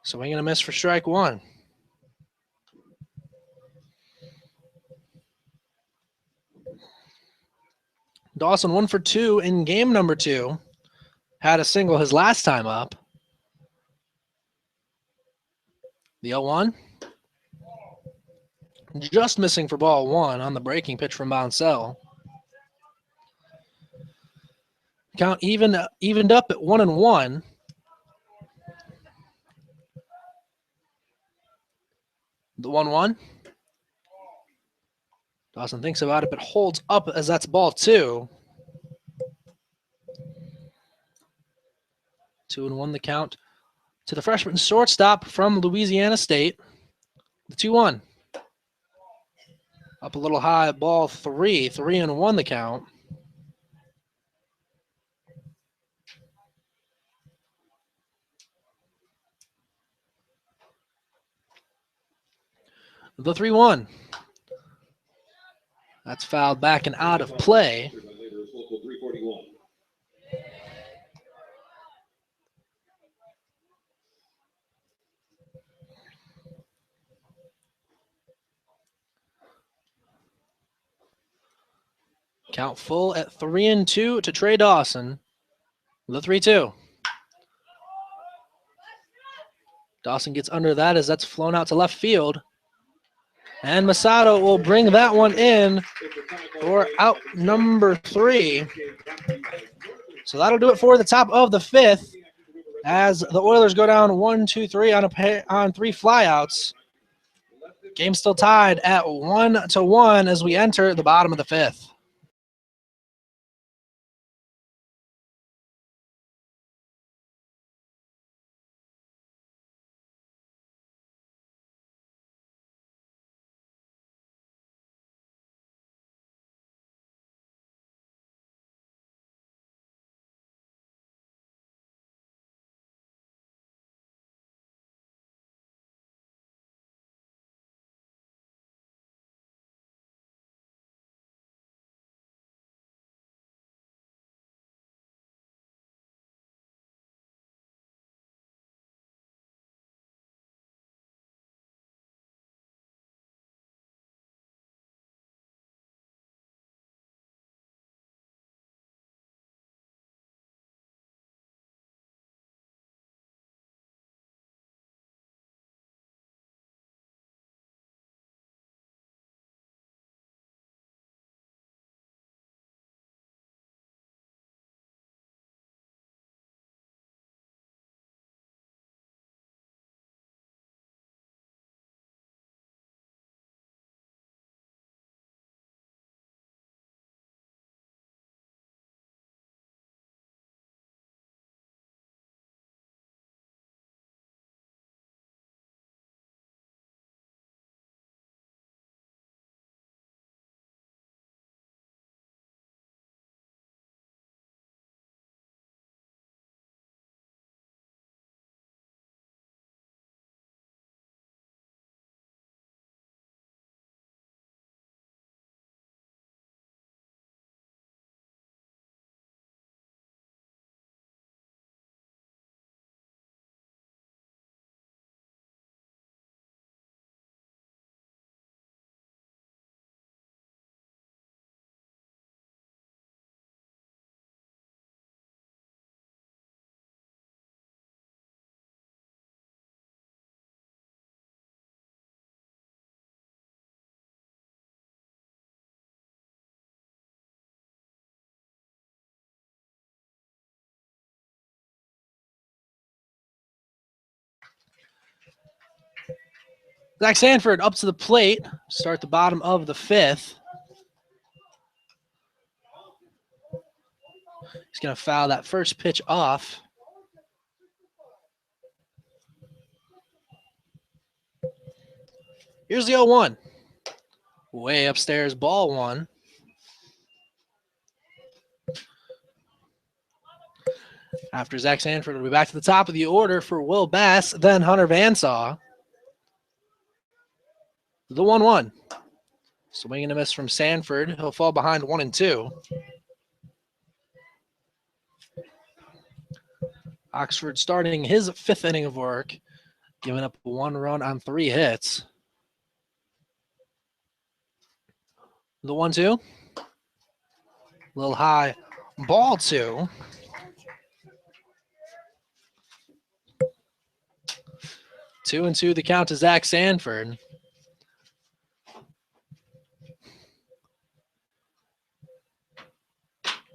Swing and a miss for strike 1. Dawson 1 for 2 in game number 2. Had a single his last time up. The 0-1. Just missing for ball 1 on the breaking pitch from Bonsell. Count evened up at 1-1. The 1-1. Dawson thinks about it, but holds up as that's ball 2. 2-1 the count to the freshman shortstop from Louisiana State. The 2-1. Up a little high, ball 3. 3-1 the count. The 3-1. That's fouled back and out of play. Count full at 3-2 to Trey Dawson. The 3-2. Dawson gets under that as that's flown out to left field. And Masato will bring that one in for out number 3. So that'll do it for the top of the 5th as the Oilers go down 1-2-3 on 3 flyouts. Game still tied at 1-1 as we enter the bottom of the 5th. Zach Sanford up to the plate, start the bottom of the 5th. He's going to foul that first pitch off. Here's the 0-1. Way upstairs, ball 1. After Zach Sanford will be back to the top of the order for Will Bass, then Hunter Vansaw. The 1-1. Swing and a miss from Sanford. He'll fall behind 1-2. Oxford starting his 5th inning of work, giving up 1 run on 3 hits. The 1-2. A little high. Ball 2. Two and two, the count to Zach Sanford.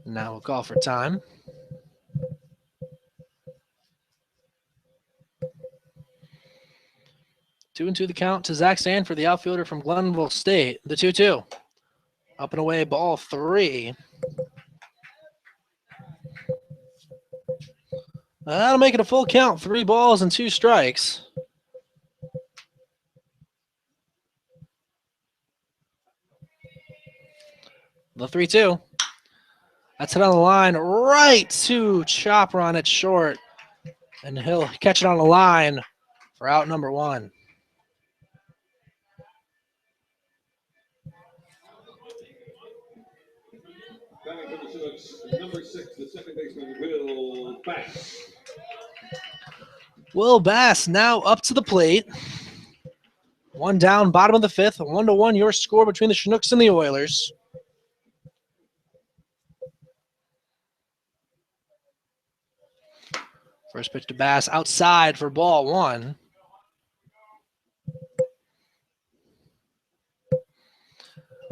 Now we'll call for time. Two and two, the count to Zach Sanford, the outfielder from Glenville State. The 2-2. Up and away, ball 3. That'll make it a full count. 3 balls and 2 strikes. The 3-2. That's it on the line, right to Chopper on it short. And he'll catch it on the line for out number 1. Coming from the Chinooks, number 6, the second baseman, Will Bass. Will Bass now up to the plate. 1 down, bottom of the 5th. 1-1 your score between the Chinooks and the Oilers. First pitch to Bass outside for ball 1.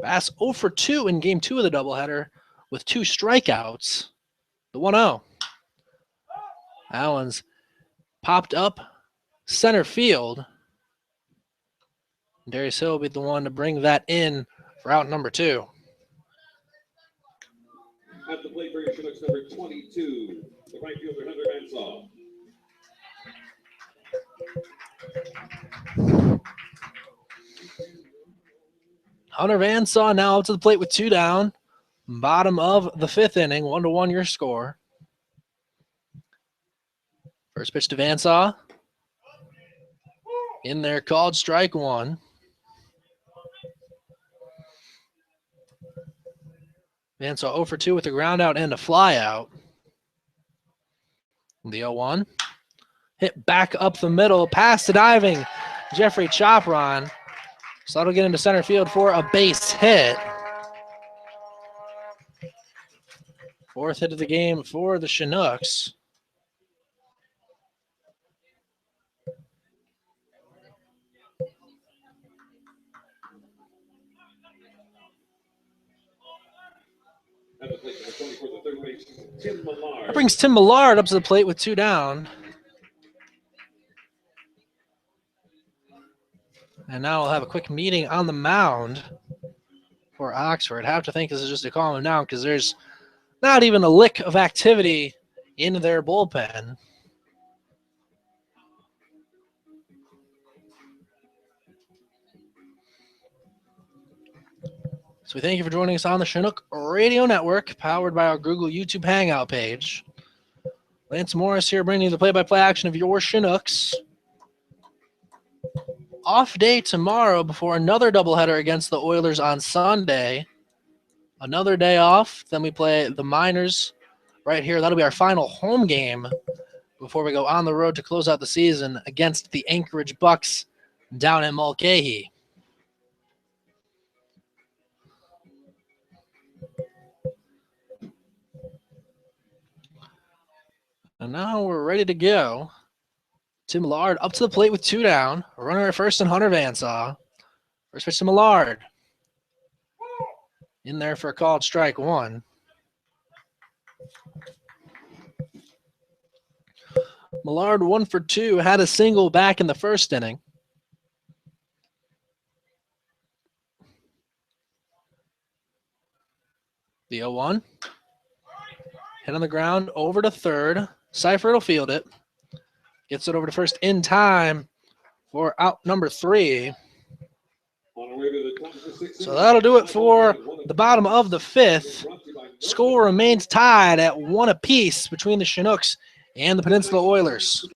Bass 0 for 2 in game 2 of the doubleheader with 2 strikeouts. The 1-0. Allen's popped up center field. Darius Hill will be the one to bring that in for out number 2. At the plate for your Chinooks, number 22, the right fielder, Hunter Mansaw. Hunter Vansaw now up to the plate with 2 down. Bottom of the 5th inning, 1-1 your score. First pitch to Vansaw. In there, called strike 1. Vansaw 0 for 2 with a ground out and a fly out. The 0-1. Hit back up the middle, past the diving Jeffrey Chopron. So that'll get into center field for a base hit. 4th hit of the game for the Chinooks. At the plate, number 24, the third base, Tim Millard. That brings Tim Millard up to the plate with 2 down. And now we'll have a quick meeting on the mound for Oxford. Have to think this is just to calm him down because there's not even a lick of activity in their bullpen. So we thank you for joining us on the Chinook Radio Network, powered by our Google YouTube Hangout page. Lance Morris here bringing you the play-by-play action of your Chinooks. Off day tomorrow before another doubleheader against the Oilers on Sunday. Another day off. Then we play the Miners right here. That'll be our final home game before we go on the road to close out the season against the Anchorage Bucks down at Mulcahy. And now we're ready to go. Tim Millard up to the plate with 2 down. A runner at first and Hunter Vansaw. First pitch to Millard. In there for a called strike 1. Millard 1 for 2. Had a single back in the first inning. The 0-1. Hit on the ground over to third. Seifert will field it. Gets it over to first in time for out number 3. So that'll do it for the bottom of the 5th. Score remains tied at 1 apiece between the Chinooks and the Peninsula Oilers.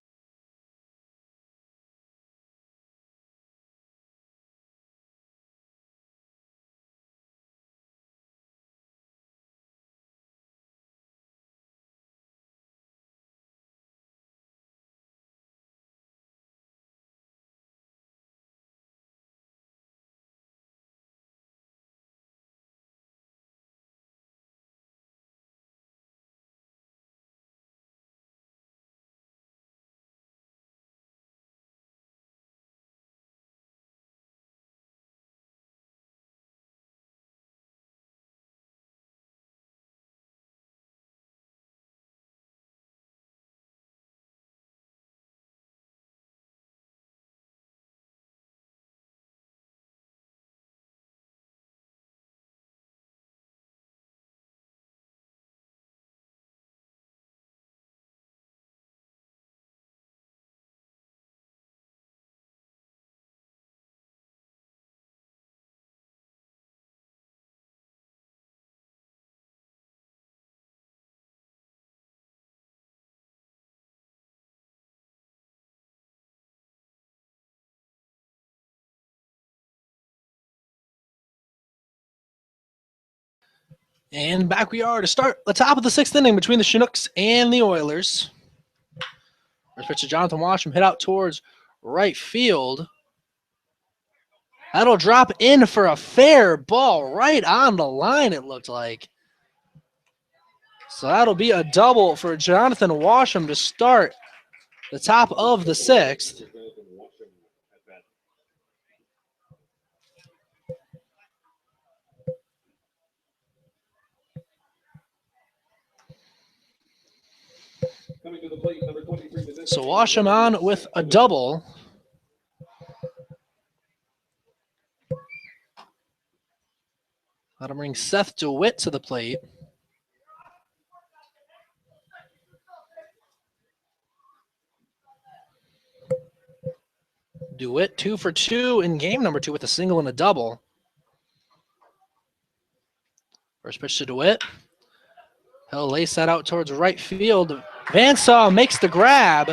And back we are to start the top of the 6th inning between the Chinooks and the Oilers. First pitch to Jonathan Washam, hit out towards right field. That'll drop in for a fair ball right on the line, it looked like. So that'll be a double for Jonathan Washam to start the top of the 6th. Coming to the plate, number 23. So Washam on with a double. That'll bring Seth DeWitt to the plate. DeWitt 2 for 2 in game number 2 with a single and a double. First pitch to DeWitt. He'll lace that out towards right field. Vansaw makes the grab.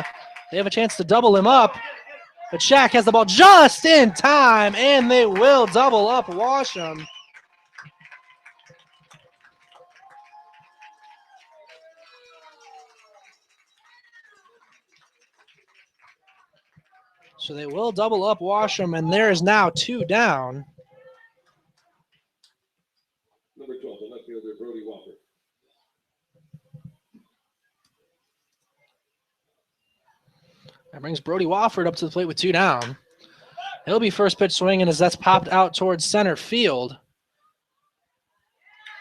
They have a chance to double him up. But Shaq has the ball just in time, and they will double up Washam. So they will double up Washam, and there is now 2 down. Number 12, the left fielder, Brody Walker. That brings Brody Wofford up to the plate with 2 down. He'll be first pitch swinging as that's popped out towards center field.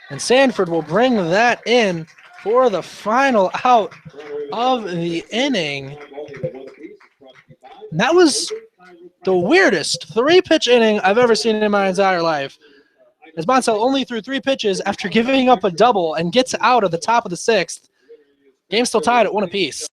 And Sanford will bring that in for the final out of the inning. And that was the weirdest 3-pitch inning I've ever seen in my entire life. As Monsell only threw 3 pitches after giving up a double and gets out of the top of the 6th. Game still tied at 1 apiece.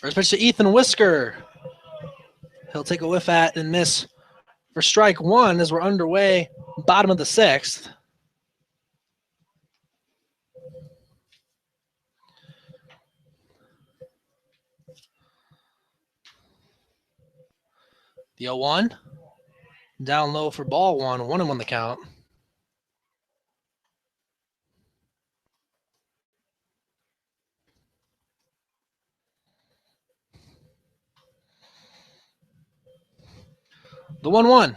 First pitch to Ethan Whisker. He'll take a whiff at and miss for strike 1 as we're underway, bottom of the 6th. The 0-1. Down low for ball 1, 1-1 the count. The 1-1.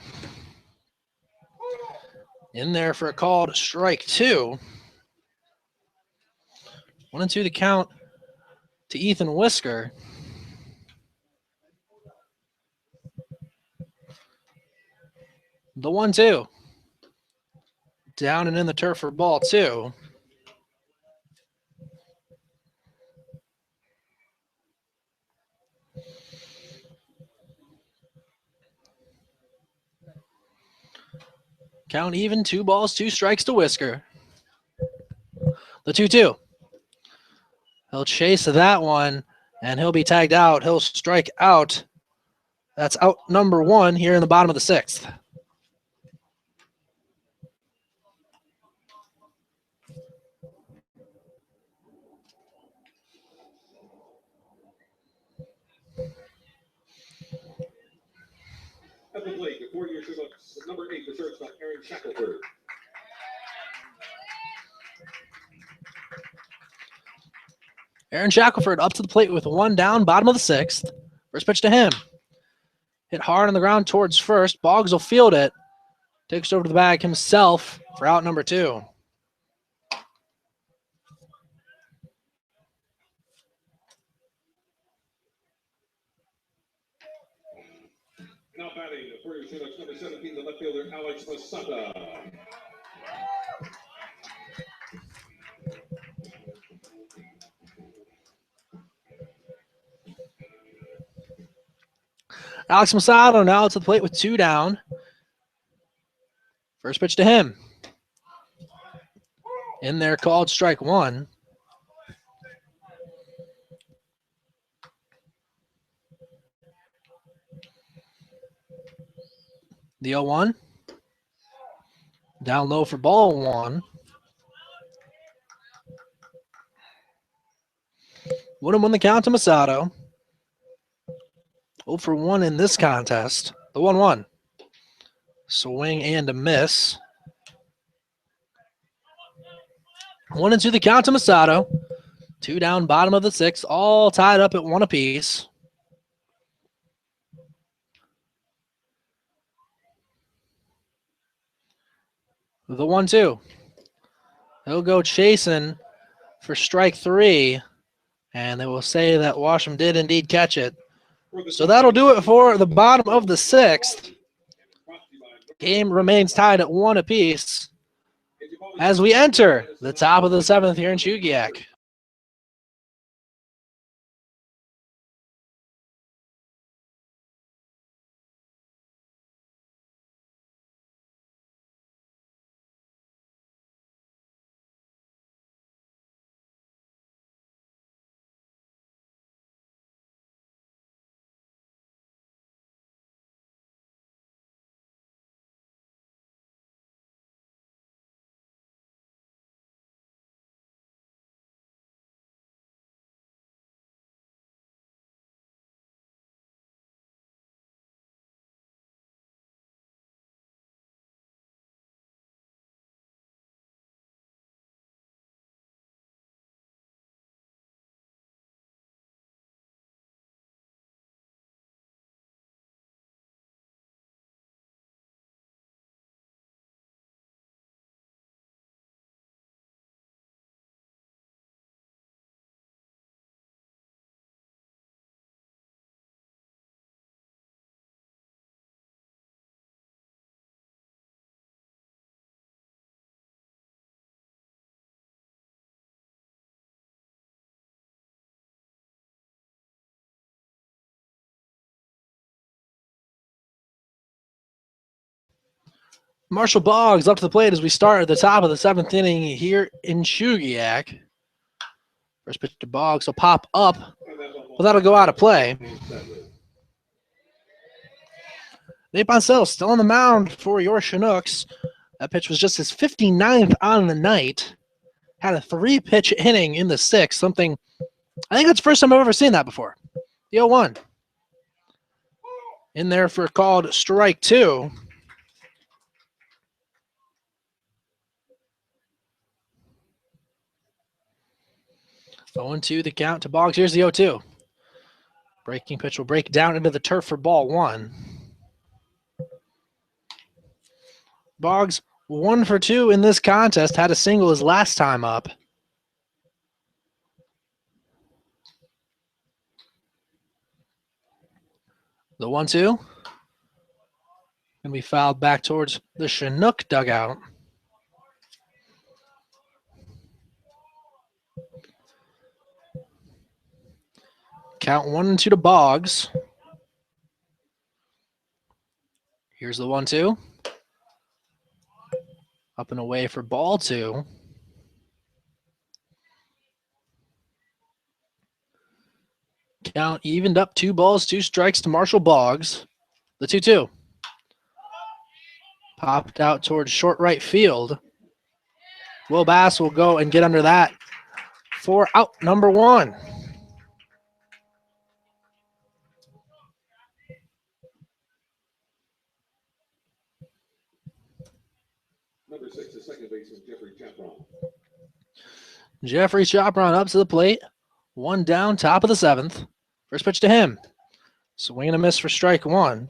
In there for a called strike 2. 1-2 the count to Ethan Whisker. The 1-2. Down and in the turf for ball 2. Count even, 2 balls, 2 strikes to Whisker. The 2-2. He'll chase that one, and he'll be tagged out. He'll strike out. That's out number 1 here in the bottom of the 6th. At the plate, the 4-year Chinooks, number 8, the shortstop, Aaron Shackelford. Aaron Shackelford up to the plate with 1 down, bottom of the 6th. First pitch to him. Hit hard on the ground towards first. Boggs will field it. Takes it over to the bag himself for out number 2. Now batting, the 4-year Chinooks, number 17, the left fielder, Alex Masada. Alex Masado now to the plate with 2 down. First pitch to him. In there, called strike 1. The 0-1. Down low for ball 1. Wouldn't win the count to Masato. 0 for 1 in this contest. The 1-1. Swing and a miss. 1-2 the count to Masato. 2 down, bottom of the 6th, all tied up at 1 apiece. The 1-2. He'll go chasing for strike 3, and they will say that Washam did indeed catch it. So that'll do it for the bottom of the 6th. Game remains tied at 1 apiece as we enter the top of the 7th here in Chugiak. Marshall Boggs up to the plate as we start at the top of the 7th inning here in Chugiak. First pitch to Boggs will pop up, but that'll go out of play. Nate Boncel still on the mound for your Chinooks. That pitch was just his 59th on the night. Had a 3-pitch inning in the 6th, something I think that's the first time I've ever seen that before. The 0-1. In there for called strike 2. Going to the count to Boggs. Here's the 0-2. Breaking pitch will break down into the turf for ball 1. Boggs 1 for 2 in this contest. Had a single his last time up. The 1-2. Going to be fouled back towards the Chinook dugout. Count 1-2 to Boggs. Here's the 1-2. Up and away for ball 2. Count evened up, 2 balls, 2 strikes to Marshall Boggs. The 2-2. Popped out towards short right field. Will Bass will go and get under that for out number 1. Number 6, the second baseman, Jeffrey Chapron. Jeffrey Chopron up to the plate. 1 down, top of the 7th. First pitch to him. Swing and a miss for strike 1.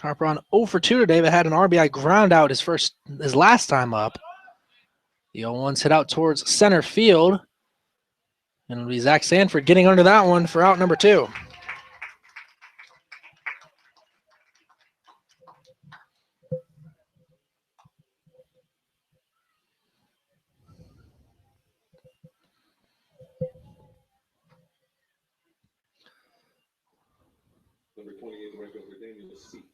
Chopron 0 for 2 today, but had an RBI ground out his last time up. The 0-1's hit out towards center field. And it'll be Zach Sanford getting under that one for out number 2. Number 28, the right fielder, Daniel Speak.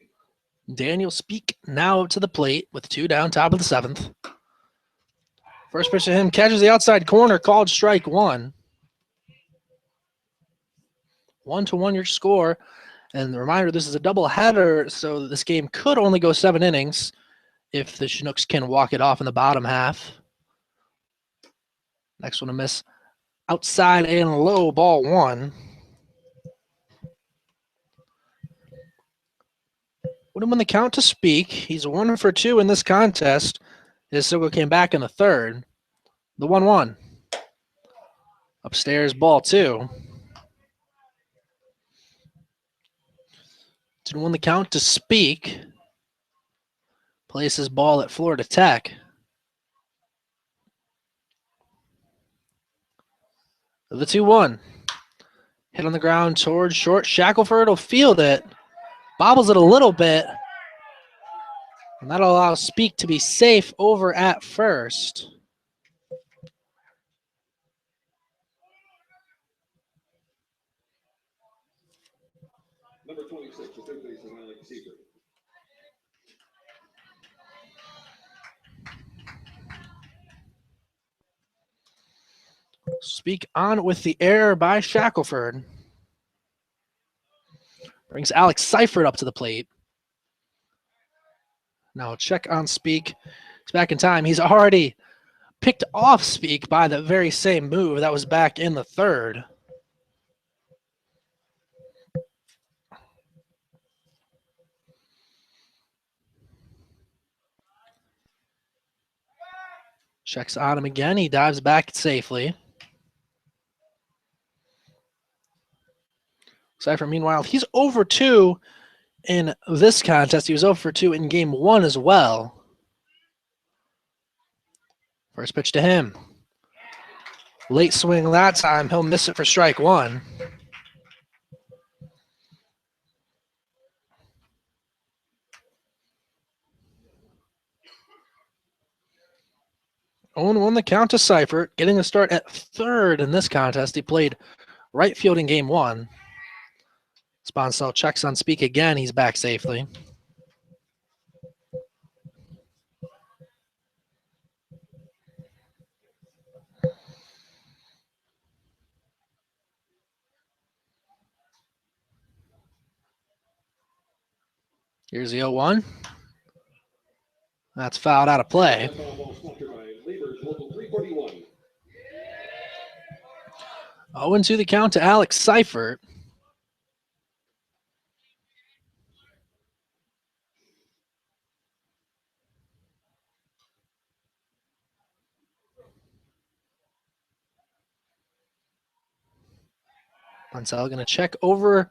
Daniel Speak now to the plate with 2 down, top of the 7th. First pitch to him, catches the outside corner, called strike 1. 1-1 your score. And the reminder, this is a doubleheader, so this game could only go 7 innings if the Chinooks can walk it off in the bottom half. Next one to miss. Outside and low, ball 1. Wouldn't win the count to Speak. He's 1 for 2 in this contest. His single came back in the 3rd. The 1-1. Upstairs, ball 2. Didn't win the count to Speak. Places ball at Florida Tech. The 2-1. Hit on the ground towards short. Shackelford will field it. Bobbles it a little bit. And that'll allow Speak to be safe over at first. Number 26, the third baseman, Alex Seifert. Speak on with the error by Shackelford. Brings Alex Seifert up to the plate. Now check on Speak. He's back in time. He's already picked off Speak by the very same move. That was back in the 3rd. Checks on him again. He dives back safely. Seifert, meanwhile, he's over 2 in this contest. He was over for 2 in game 1 as well. First pitch to him. Late swing that time. He'll miss it for strike 1. Owen won the count to Seifert, getting a start at 3rd in this contest. He played right field in game 1. Sponsel checks on Speak again. He's back safely. Here's the 0-1. That's fouled out of play. 0-2 the count to Alex Seifert. Sponsel going to check over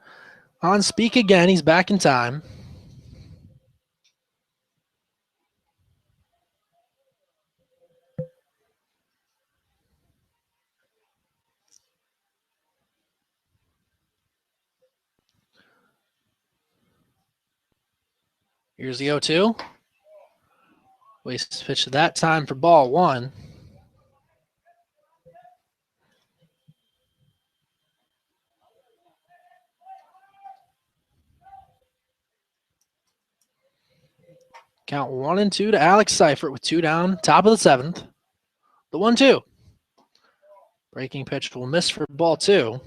on Speak again. He's back in time. Here's the 0-2. Waste pitch that time for ball 1. Count 1-2 to Alex Seifert with 2 down, top of the 7th. The 1-2. Breaking pitch will miss for ball 2.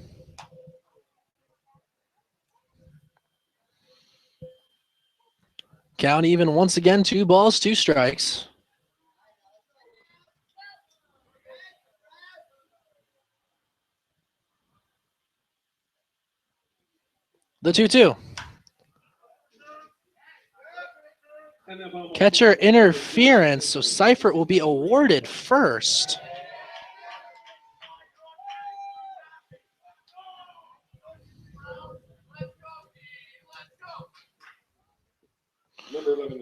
Count even once again, 2 balls, 2 strikes. The 2-2. Catcher interference, so Seifert will be awarded first.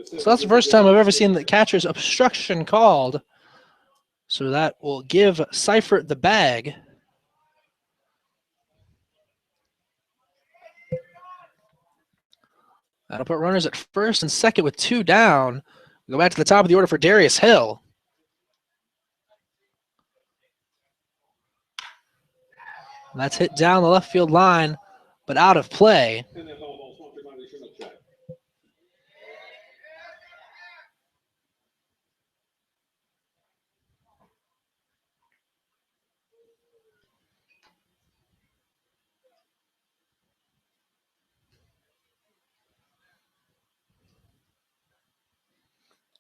So that's the first time I've ever seen the catcher's obstruction called. So that will give Seifert the bag. That'll put runners at first and second with 2 down. We go back to the top of the order for Darius Hill. And that's hit down the left field line, but out of play.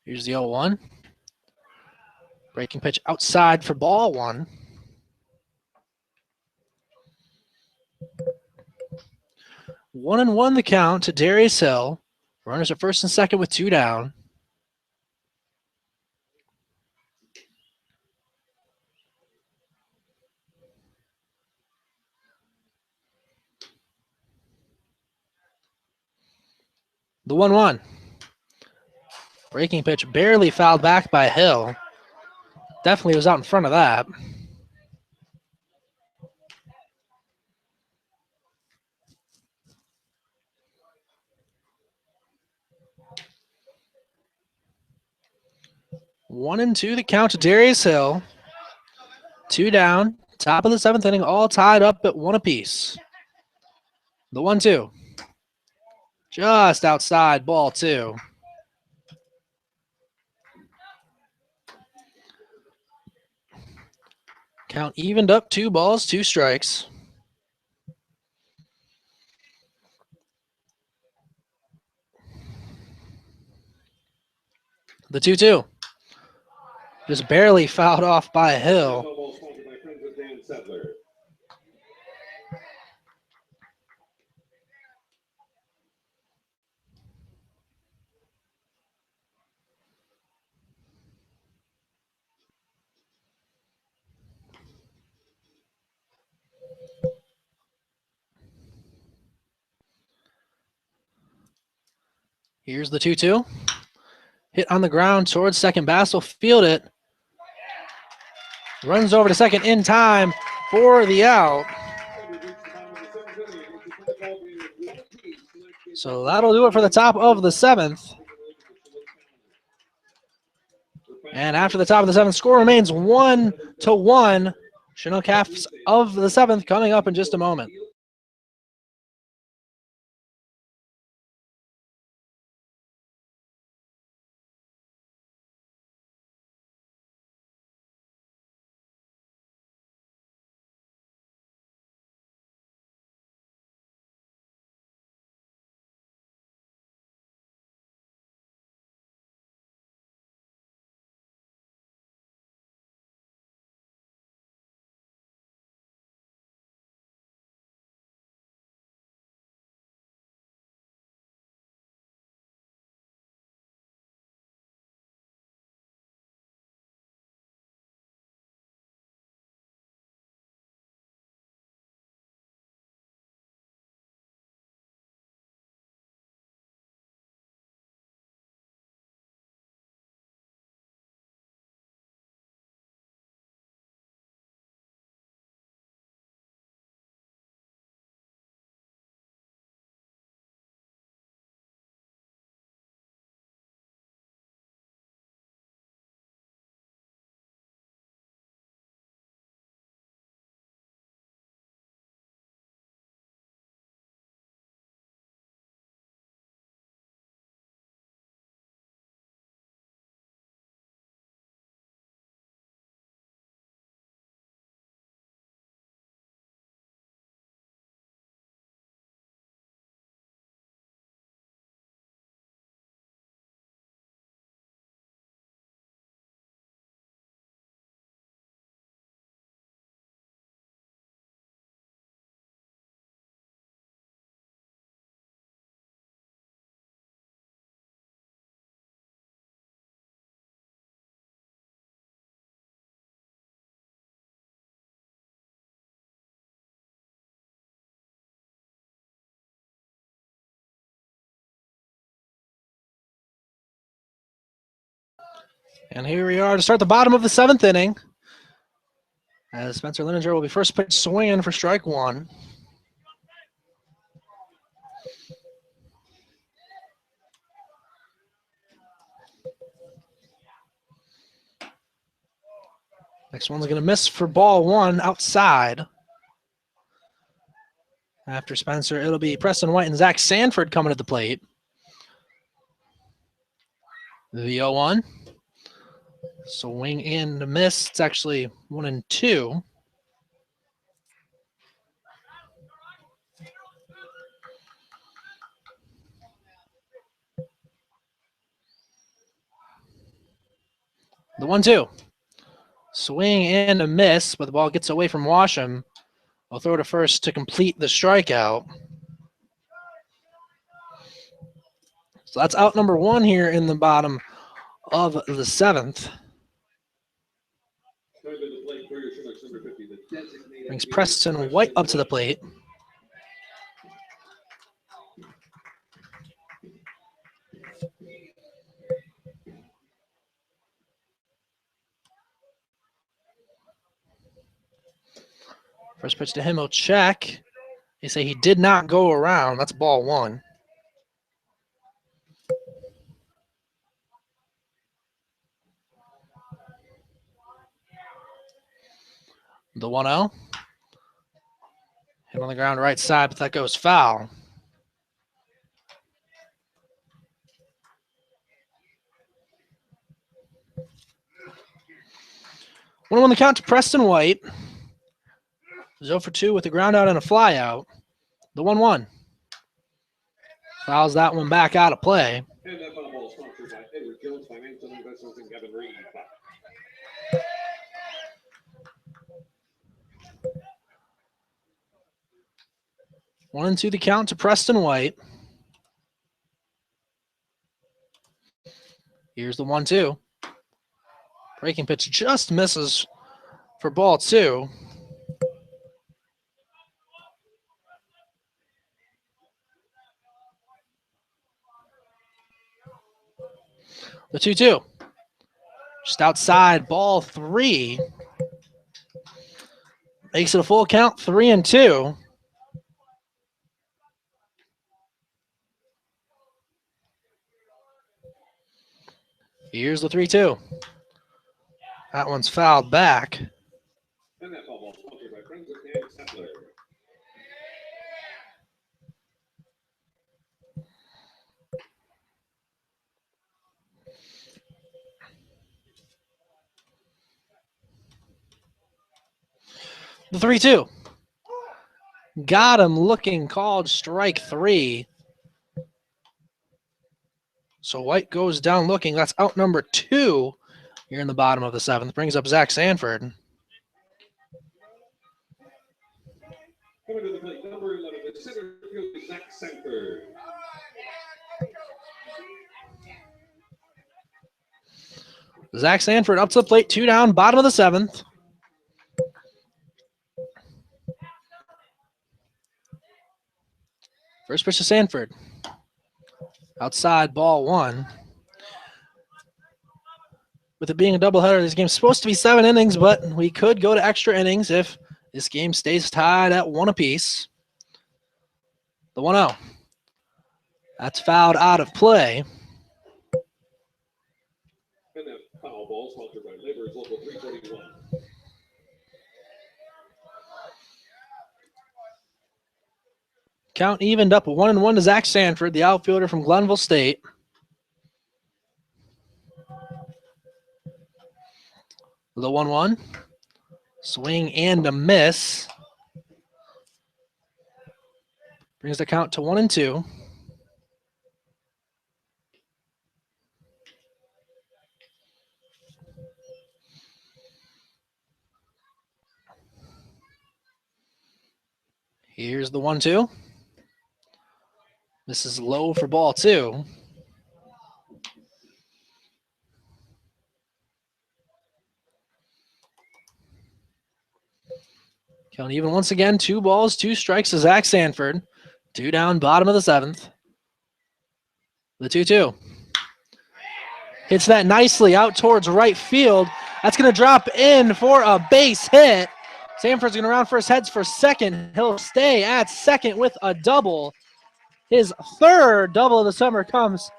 Here's the 0-1. Breaking pitch outside for ball 1. 1-1 the count to Darius Hill. Runners at first and second with 2 down. The 1-1. Breaking pitch barely fouled back by Hill. Definitely was out in front of that. One and two the count to Darius Hill. 2 down. Top of the 7th inning, all tied up at 1 apiece. The 1-2. Just outside, ball 2. Count evened up, 2 balls, 2 strikes. The 2-2. Just barely fouled off by Hill. Here's the 2-2. Hit on the ground towards second base. Will field it. Runs over to second in time for the out. So that'll do it for the top of the 7th. And after the top of the 7th, score remains 1-1. Chinook half of the 7th coming up in just a moment. And here we are to start the bottom of the 7th inning. As Spencer Lininger will be first pitch swinging for strike 1. Next one's going to miss for ball 1 outside. After Spencer, it'll be Preston White and Zach Sanford coming to the plate. The 0-1. Swing in to miss. It's actually 1-2. The 1-2. Swing in a miss, but the ball gets away from Washam. I'll throw to first to complete the strikeout. So that's out number 1 here in the bottom of the 7th. Brings Preston White up to the plate. First pitch to him, he'll check. They say he did not go around. That's ball 1. The 1-0. Hit on the ground right side, but that goes foul. 1-1 the count to Preston White. 0 for 2 with a ground out and a fly out. The 1-1. Fouls that one back out of play. And that foul ball sponsored by Edward Jones Financial Investments and Kevin Reed. 1-2 the count to Preston White. Here's the 1-2. Breaking pitch just misses for ball 2. The 2-2. Just outside, ball 3. Makes it a full count, 3-2. Here's the 3-2. That one's fouled back. And that foul ball sponsored by Friends of Dan Settler. The 3-2. Got him looking, called strike 3. So White goes down looking. That's out number 2 here in the bottom of the 7th. Brings up Zach Sanford. Coming to the plate, number 11, the center fielder, Zach Sanford. Zach Sanford up to the plate, 2 down, bottom of the 7th. First pitch to Sanford. Outside, ball 1. With it being a doubleheader, this game's supposed to be 7 innings, but we could go to extra innings if this game stays tied at 1 apiece. The 1-0. That's fouled out of play. And that foul ball sponsored by Laborers Local 341. Count evened up 1-1 to Zach Sanford, the outfielder from Glenville State. The 1-1. Swing and a miss. Brings the count to 1-2. Here's the 1-2. This is low for ball 2. Count even once again. 2 balls, 2 strikes to Zach Sanford. 2 down, bottom of the 7th. The 2-2. Hits that nicely out towards right field. That's going to drop in for a base hit. Sanford's going to round first, heads for second. He'll stay at second with a double. His third double of the summer comes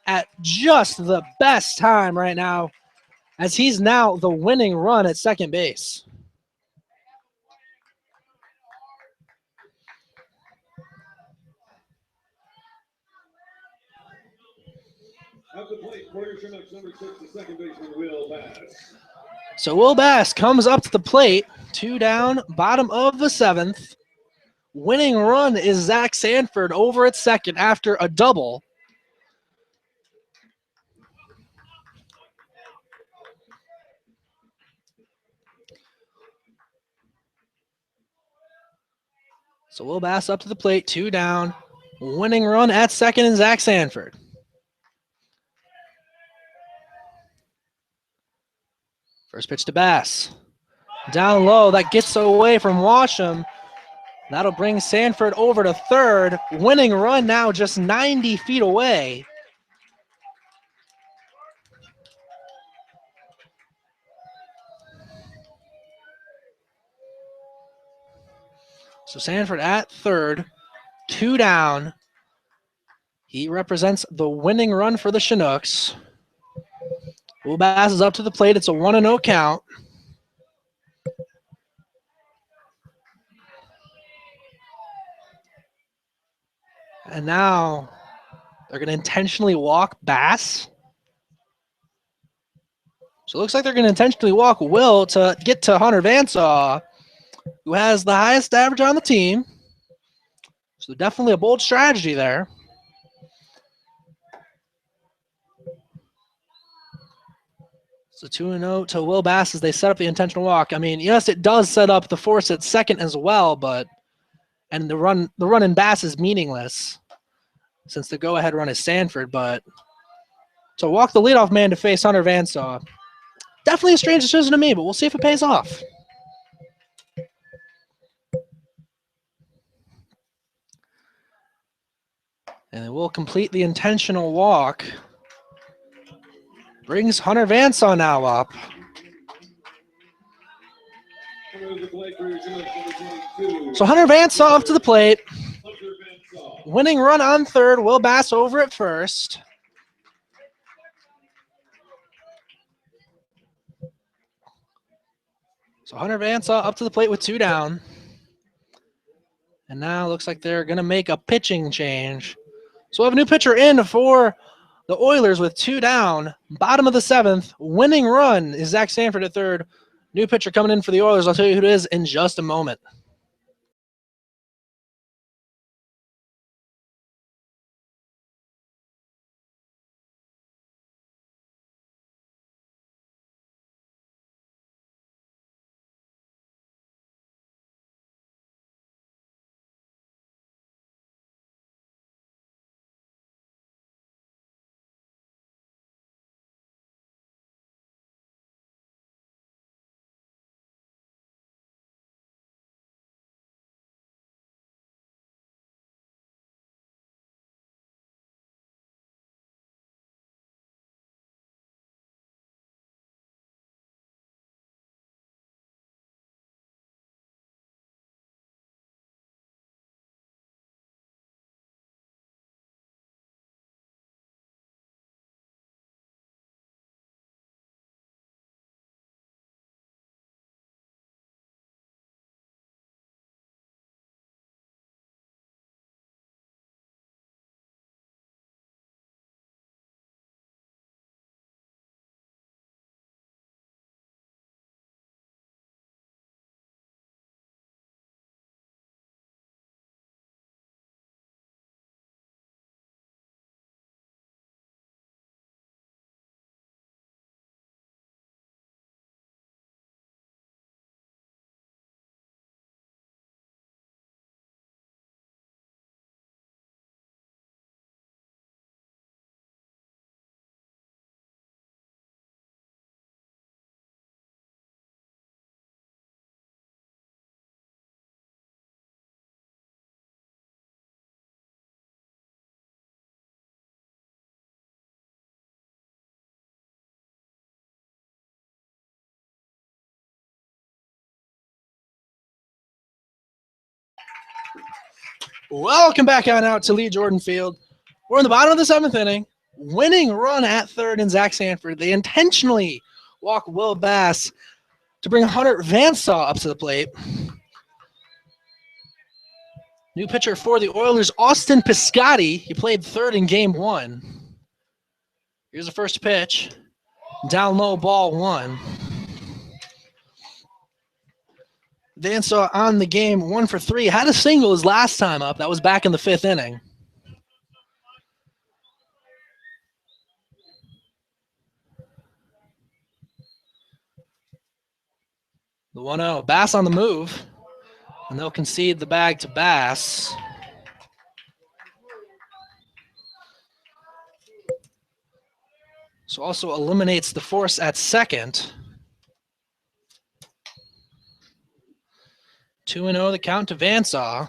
at just the best time right now, as he's now the winning run at second base. At the plate for your Chinooks, number 6, the second baseman, Will Bass. So Will Bass comes up to the plate, 2 down, bottom of the 7th. Winning run is Zach Sanford over at second after a double. So Will Bass up to the plate, 2 down. Winning run at second is Zach Sanford. First pitch to Bass. Down low, that gets away from Washam. That'll bring Sanford over to third. Winning run now just 90 feet away. So Sanford at third, 2 down. He represents the winning run for the Chinooks. Will Bass is up to the plate. It's a 1-0 count. And now they're going to intentionally walk Bass. So it looks like they're going to intentionally walk Will to get to Hunter Vansaw, who has the highest average on the team. So definitely a bold strategy there. So 2-0 to Will Bass as they set up the intentional walk. I mean, yes, it does set up the force at second as well, but and the run in Bass is meaningless since the go-ahead run is Sanford. But to walk the leadoff man to face Hunter Vansaw, definitely a strange decision to me, but we'll see if it pays off. And it will complete the intentional walk. Brings Hunter Vansaw now up. So Hunter Vansaw up to the plate. Winning run on third. Will Bass over at first. So Hunter Vansaw up to the plate with 2 down. And now looks like they're going to make a pitching change. So we have a new pitcher in for the Oilers with 2 down. Bottom of the 7th. Winning run is Zach Sanford at third. New pitcher coming in for the Oilers. I'll tell you who it is in just a moment. Welcome back on out to Lee Jordan Field. We're in the bottom of the 7th inning. Winning run at third in Zach Sanford. They intentionally walk Will Bass to bring Hunter Vansaw up to the plate. New pitcher for the Oilers, Austin Piscotti. He played third in game 1. Here's the first pitch. Down low, ball 1. Vansaw on the game, 1 for 3. Had a single his last time up. That was back in the 5th inning. The 1-0. Bass on the move. And they'll concede the bag to Bass. So also eliminates the force at second. 2-0 the count to Vansaw.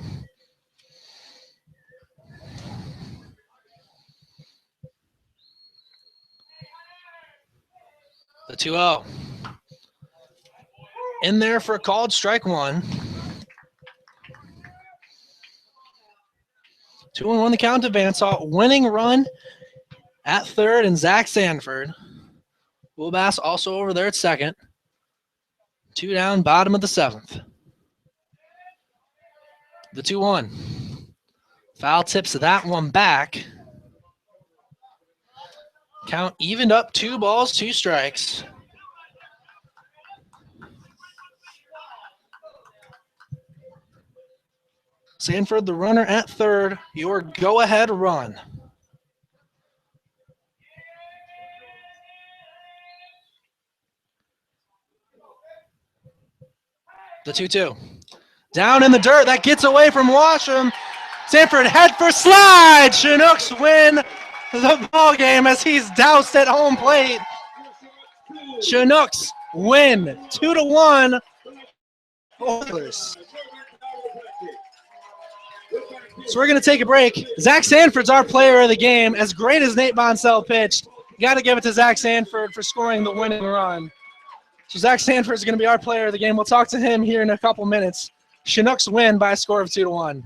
The 2-0. In there for a called strike 1. 2-1 the count to Vansaw. Winning run at third and Zach Sanford. Will Bass also over there at second. 2 down, bottom of the 7th. The 2-1. Foul tips that one back. Count evened up, 2 balls, 2 strikes. Sanford, the runner at third, your go-ahead run. The 2-2. Down in the dirt, that gets away from Washam. Sanford head for slide. Chinooks win the ball game as he's doused at home plate. Chinooks win 2-1 Oilers. So we're going to take a break. Zach Sanford's our player of the game. As great as Nate Bonsell pitched, you got to give it to Zach Sanford for scoring the winning run. So Zach Sanford is going to be our player of the game. We'll talk to him here in a couple minutes. Chinooks win by a score of 2-1.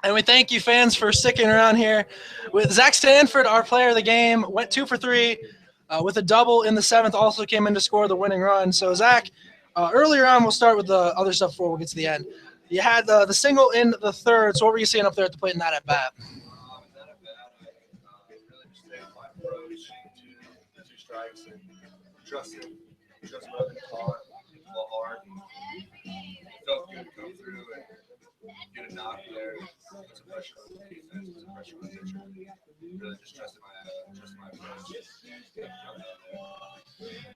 And we thank you, fans, for sticking around here. With Zach Stanford, our player of the game, went 2 for 3 with a double in the 7th, also came in to score the winning run. So, Zach, earlier on, we'll start with the other stuff before we get to the end. You had the single in the 3rd, so what were you seeing up there at the plate in that at bat? Not a bad. Really just stayed with my approach to the 2 strikes and trusted what I've been taught, pull hard. It felt good to come through and get a knock there. Put some pressure on the defense, put some pressure on the pitcher. Really just trusted my approach.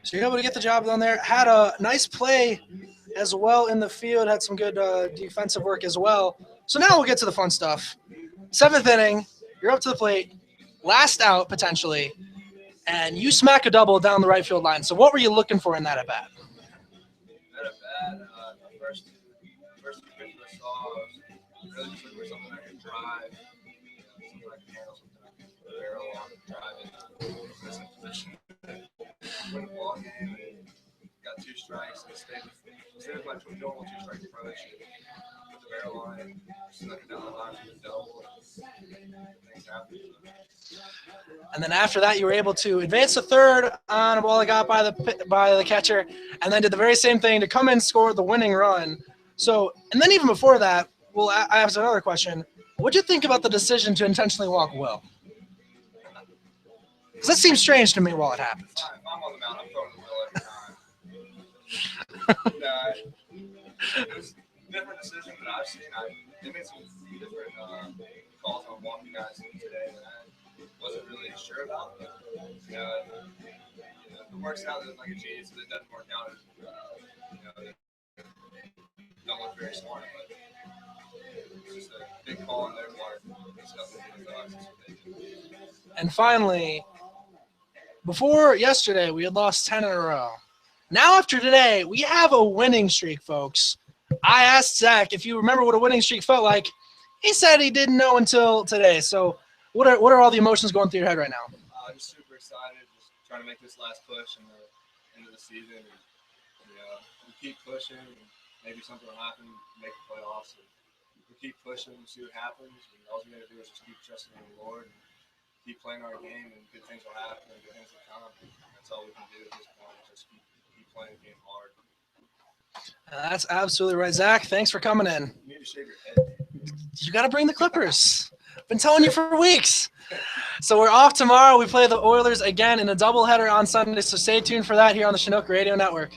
So you're able to get the job done there. Had a nice play as well in the field. Had some good defensive work as well. So now we'll get to the fun stuff. 7th inning, you're up to the plate, last out potentially, and you smack a double down the right field line. So what were you looking for in that at bat? Not a bad. The first 2 pitches I saw, I was really just looking for something I could drive. Something I could handle, something I could barrel on and drive it. This position. Win the ball game. Got 2 strikes and stayed with my normal 2-strike approach. Put the barrel on it, snuck it down the line for the double. Things happened. And then after that, you were able to advance to 3rd on a ball that got by the catcher, and then did the very same thing to come in and score the winning run. So, and then even before that, I have another question. What'd you think about the decision to intentionally walk Will? Because that seems strange to me while it happened. If I'm on the mound, I'm throwing the Will every time. It was a different decision that I've seen. They made some different calls on walking guys today that I wasn't really sure about. But, it works out like a genius, but it doesn't work out. It don't look very smart, but it's just a big call in their part. It's nothing to do with us. And finally, before yesterday, we had lost 10 in a row. Now after today, we have a winning streak, folks. I asked Zach if you remember what a winning streak felt like. He said he didn't know until today. So what are all the emotions going through your head right now? I'm just super excited, just trying to make this last push in the end of the season. And, we keep pushing, and maybe something will happen, make the playoffs. And we keep pushing and see what happens. And all we got to do is just keep trusting in the Lord and keep playing our game, and good things will happen and good things will come. That's all we can do at this point, just keep playing the game hard. That's absolutely right, Zach. Thanks for coming in. You need to shave your head. You got to bring the Clippers. Been telling you for weeks. So we're off tomorrow. We play the Oilers again in a doubleheader on Sunday, so stay tuned for that here on the Chinook Radio Network.